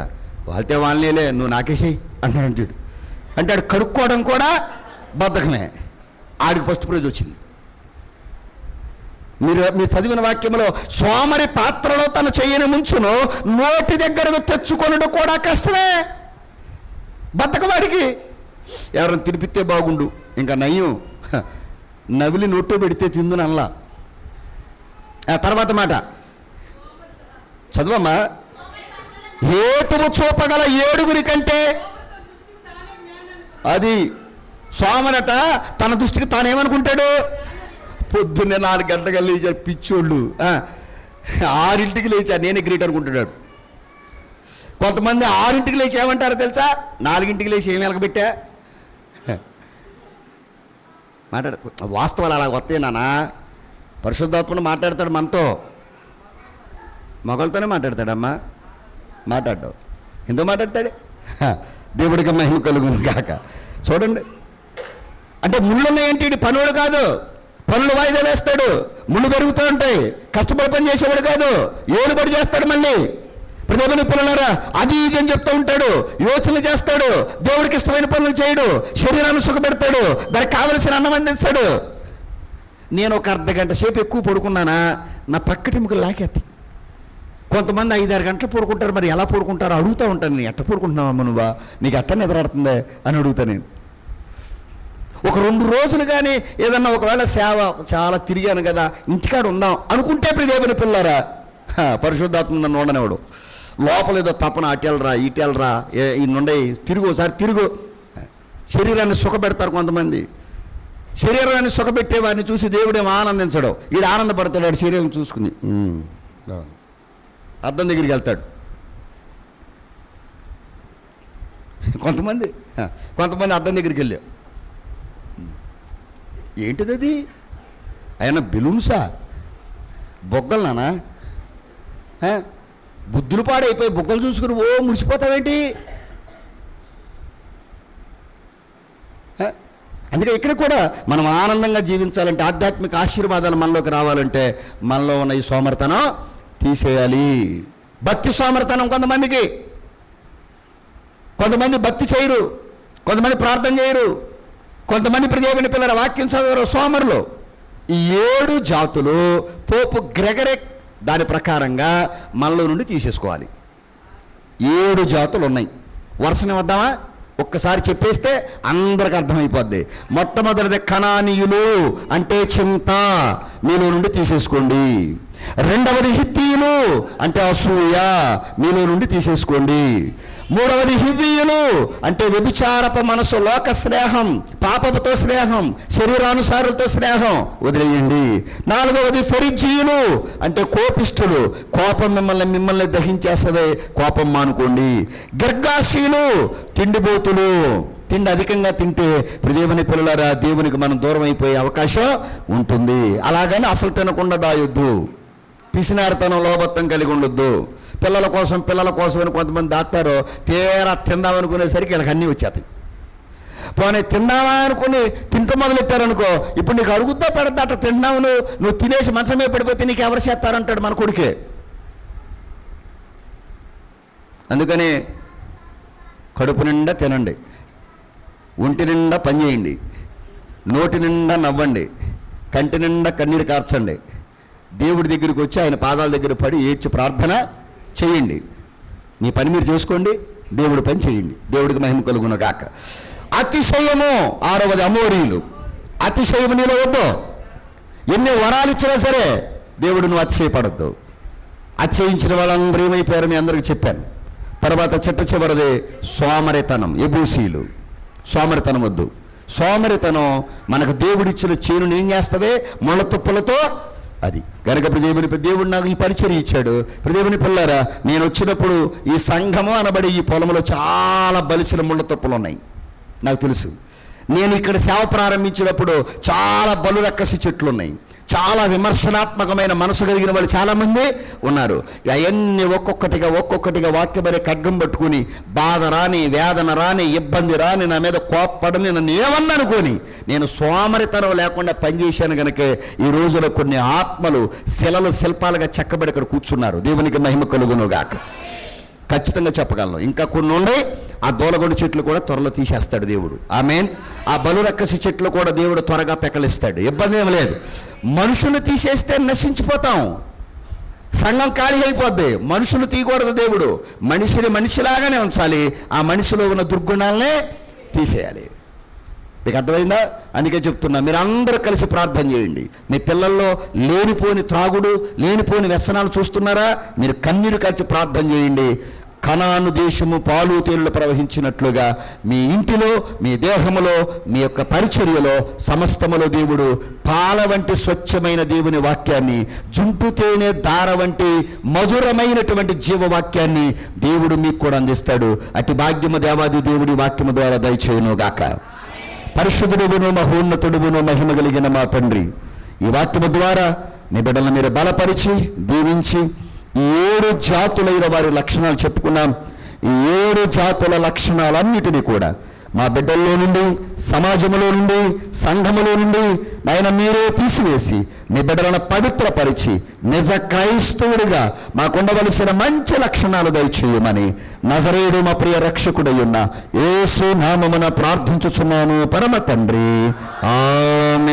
వాళ్తే వాళ్ళనేలే, నువ్వు నాకేసేయి అన్నాడంట. అంటే ఆడు కడుక్కోవడం కూడా బద్ధకమే. ఆడికి ఫస్ట్ ప్రైజ్ వచ్చింది. మీరు చదివిన వాక్యంలో సోమరి పాత్రలో తన చెయ్యిని ముంచును, నోటి దగ్గరకు తెచ్చుకొనడం కూడా కష్టమే. బద్ధకవాడికి ఎవరైనా తినిపిస్తే బాగుండు, ఇంకా నయ్యం నవిలి నోట్లో పెడితే తిందునల్లా. తర్వాత మాట చదువమ్మా. హేతువు చూపగల 7 కంటే అది సోమరట తన దృష్టికి తానేమనుకుంటాడు? పొద్దున్నే 4 గంటలకు లేచారు పిచ్చోళ్ళు, 6ంటికి లేచారు నేనే గ్రేట్ అనుకుంటున్నాడు. కొంతమంది 6ంటికి లేచి ఏమంటారో తెలుసా? 4ంటికి లేచి ఏమి వెలకబెట్టా మాట్లాడ. వాస్తవాలు అలా వస్తాయి నాన్న. పరిశుద్ధాత్మను మాట్లాడతాడు మనతో, మొగలతోనే మాట్లాడతాడమ్మా. మాట్లాడటం ఎందుకు మాట్లాడతాడు? దేవుడికి మహిమ కలుగును గాక. చూడండి, అంటే ముళ్ళున్నాయంటే పనులు కాదు, పనులు వాయిదా వేస్తాడు, ముళ్ళు పెరుగుతూ ఉంటాయి. కష్టపడి పని చేసేవాడు కాదు, ఏడుబడి చేస్తాడు. మళ్ళీ ప్రతిభని పిల్లలారా అది ఇది అని చెప్తూ ఉంటాడు, యోచనలు చేస్తాడు, దేవుడికి ఇష్టమైన పనులు చేయడు, శరీరాన్ని సుఖపెడతాడు, దానికి కావలసిన అన్నం అందిస్తాడు. నేను ఒక అర్ధగంట సేపు ఎక్కువ పడుకున్నానా నా పక్కటిముకలు లాకేత్తి. కొంతమంది 5-6 గంటలు పడుకుంటారు. మరి ఎలా పడుకుంటారో అడుగుతూ ఉంటాను. నేను ఎట్ట పడుకుంటున్నావమ్మా నువ్వా, నీకు ఎట్ట నిద్రాడుతుందే అని అడుగుతా నేను. ఒక 2 రోజులు కానీ ఏదన్నా ఒకవేళ సేవ చాలా తిరిగాను కదా ఇంటికాడ ఉందాం అనుకుంటే దేవుని పిల్లారా పరిశుద్ధాత్మ నన్ను ఉండనివాడు. లోపల ఏదో తపన అటెళ్ళరా ఇటెళ్ళరా ఈ నుండి తిరుగు, ఒకసారి తిరుగు. శరీరాన్ని సుఖపెడతారు కొంతమంది. శరీరాన్ని సుఖపెట్టే వారిని చూసి దేవుడేమో ఆనందించడు, వీడు ఆనందపడతాడు. వాడు శరీరం చూసుకుని అద్దం దగ్గరికి వెళ్తాడు. కొంతమంది అద్దం దగ్గరికి వెళ్ళావు. ఏంటిది అది? ఆయన బెలూన్సా, బొగ్గలు నానా? బుద్ధులు పాడైపోయి బొగ్గలు చూసుకుని ఓ మురిసిపోతావేంటి? అందుకే ఇక్కడ కూడా మనం ఆనందంగా జీవించాలంటే, ఆధ్యాత్మిక ఆశీర్వాదాలు మనలోకి రావాలంటే మనలో ఉన్న ఈ సోమరితనం తీసేయాలి. భక్తి సోమరితనం కొంతమందికి. కొంతమంది భక్తి చేయరు, కొంతమంది ప్రార్థన చేయరు, కొంతమంది దేవుని పిల్లల వాక్యం చదవరు, సోమరులు. ఈ 7 జాతులు పోపు గ్రెగరే దాని ప్రకారంగా మనలో నుండి తీసేసుకోవాలి. 7 జాతులు ఉన్నాయి. వరుసనే వద్దామా? ఒక్కసారి చెప్పేస్తే అందరికి అర్థమైపోద్ది. మొట్టమొదటిది కనానీయులు, అంటే చింత, మీలో నుండి తీసేసుకోండి. రెండవది హిత్తీయులు, అంటే అసూయ, మీలో నుండి తీసేసుకోండి. మూడవది హివ్వీయులు, అంటే వ్యభిచారపు మనసు, లోక స్నేహం, పాపపుతో స్నేహం, శరీరానుసారులతో స్నేహం వదిలేయండి. నాలుగవది ఫరిజ్జీయులు, అంటే కోపిష్ఠులు, కోపం మిమ్మల్ని దహించేస్తుంది, కోపం మానుకోండి. గిర్గాషీలు, తిండిబోతులు, తిండి అధికంగా తింటే దేవుని పిల్లలారా దేవునికి మనం దూరం అయిపోయే అవకాశం ఉంటుంది. అలాగని అసలు తినకుండా దాయొద్దు. పిసినారితనం లోబత్తం కలిగి ఉండొద్దు. పిల్లల కోసం అని కొంతమంది దాస్తారు. తీరా తిందామనుకునేసరికి వీళ్ళకి అన్నీ వచ్చేస్తాయి. పోనీ తిందామా అనుకుని తింటూ మొదలెట్టారనుకో, ఇప్పుడు నీకు అడుగుద్దా పెడద్దా అట్లా తింటున్నావు, నువ్వు తినేసి మంచమే పడిపోతే నీకు ఎవరు చేస్తారంటాడు మన కొడుకే. అందుకని కడుపు నిండా తినండి, ఒంటి నిండా పని చేయండి, నోటి నిండా నవ్వండి, కంటి నిండా కన్నీరు కార్చండి, దేవుడి దగ్గరికి వచ్చి ఆయన పాదాల దగ్గర పడి ఏడ్చి ప్రార్థన చేయండి. మీ పని మీరు చేసుకోండి, దేవుడి పని చేయండి. దేవుడికి మహిమ కలుగును గాక. అతిశయము, 6వది అమోరీలు. అతిశయము నీలో వద్దు. ఎన్ని వరాలు ఇచ్చినా సరే దేవుడు నువ్వు అతిశయపడద్దు. అతిశయించిన వాళ్ళందరూ ఏమైపోయారు మీ అందరికీ చెప్పాను. తర్వాత చివరిది సోమరితనం. ఎబూసీలు. సోమరితనం వద్దు. సోమరితనం మనకు దేవుడిచ్చిన చేనుని ఏం చేస్తుంది? ముళ్ళ తుప్పలతో అది కనుక దేవుడు నాకు ఈ పరిచర్య ఇచ్చాడు. దేవుని పిల్లారా, నేను వచ్చినప్పుడు ఈ సంఘము అనబడి ఈ పొలంలో చాలా బలిసిన ముళ్ళ తుప్పలు ఉన్నాయి. నాకు తెలుసు. నేను ఇక్కడ సేవ ప్రారంభించినప్పుడు చాలా బలురక్కసి చెట్లు ఉన్నాయి. చాలా విమర్శనాత్మకమైన మనసు కలిగిన వాళ్ళు చాలామంది ఉన్నారు. అవన్నీ ఒక్కొక్కటిగా వాక్యమనే ఖడ్గం పట్టుకుని బాధ రాని, వేదన రాని, ఇబ్బంది రాని, నా మీద కోప్పడని, నన్ను ఏమన్నా అనుకోని నేను సోమరితనం లేకుండా పనిచేశాను కనుక ఈ రోజులో కొన్ని ఆత్మలు శిల్పాలుగా చెక్కబడి ఇక్కడ కూర్చున్నారు. దేవునికి మహిమ కలుగును గాక. ఖచ్చితంగా చెప్పగలను. ఇంకా కొన్ని ఉన్నాయి. ఆ దూలగొండ చెట్లు కూడా త్వరలో తీసేస్తాడు దేవుడు. ఆమేన్. ఆ బలురక్కసి చెట్లు కూడా దేవుడు త్వరగా పెకలిస్తాడు. ఇబ్బంది ఏం లేదు. మనుషులు తీసేస్తే నశించిపోతాం, సంఘం ఖాళీ అయిపోద్ది. మనుషులు తీయకూడదు. దేవుడు మనిషిని మనిషిలాగానే ఉంచాలి. ఆ మనిషిలో ఉన్న దుర్గుణాలనే తీసేయాలి. మీకు అర్థమైందా? అందుకే చెప్తున్నా, మీరు అందరూ కలిసి ప్రార్థన చేయండి. మీ పిల్లల్లో లేనిపోని త్రాగుడు, లేనిపోని వ్యసనాలు చూస్తున్నారా? మీరు కన్నీరు కార్చి ప్రార్థన చేయండి. కనాను దేశము పాలు తేళ్లు ప్రవహించినట్లుగా మీ ఇంటిలో, మీ దేహములో, మీ యొక్క పరిచర్యలో, సమస్తములో దేవుడు పాల వంటి స్వచ్ఛమైన దేవుని వాక్యాన్ని, జుంటు తేనె దార వంటి మధురమైనటువంటి జీవవాక్యాన్ని దేవుడు మీకు కూడా అందిస్తాడు. అట్టి భాగ్యము దేవాది దేవుడి వాక్యము ద్వారా దయచేయును గాక. పరిశుద్ధుడును మహోన్నతుడును మహిమ కలిగిన మా తండ్రి, ఈ వాక్యము ద్వారా మీ బిడ్డలను మీరు బలపరిచి దీవించి ఈ 7 జాతులైన వారి లక్షణాలు చెప్పుకున్నాం. ఈ 7 జాతుల లక్షణాలన్నిటినీ కూడా మా బిడ్డల్లో నుండి, సమాజంలో నుండి, సంఘములో నుండి నాయన మీరే తీసివేసి మీ బిడ్డలను పవిత్రపరిచి నిజ క్రైస్తవుడిగా మాకుండవలసిన మంచి లక్షణాలు దయచేయమని నజరేయుడు మా ప్రియ రక్షకుడై ఉన్న యేసు నామమున ప్రార్థించుచున్నాను పరమ తండ్రి. ఆమేన్.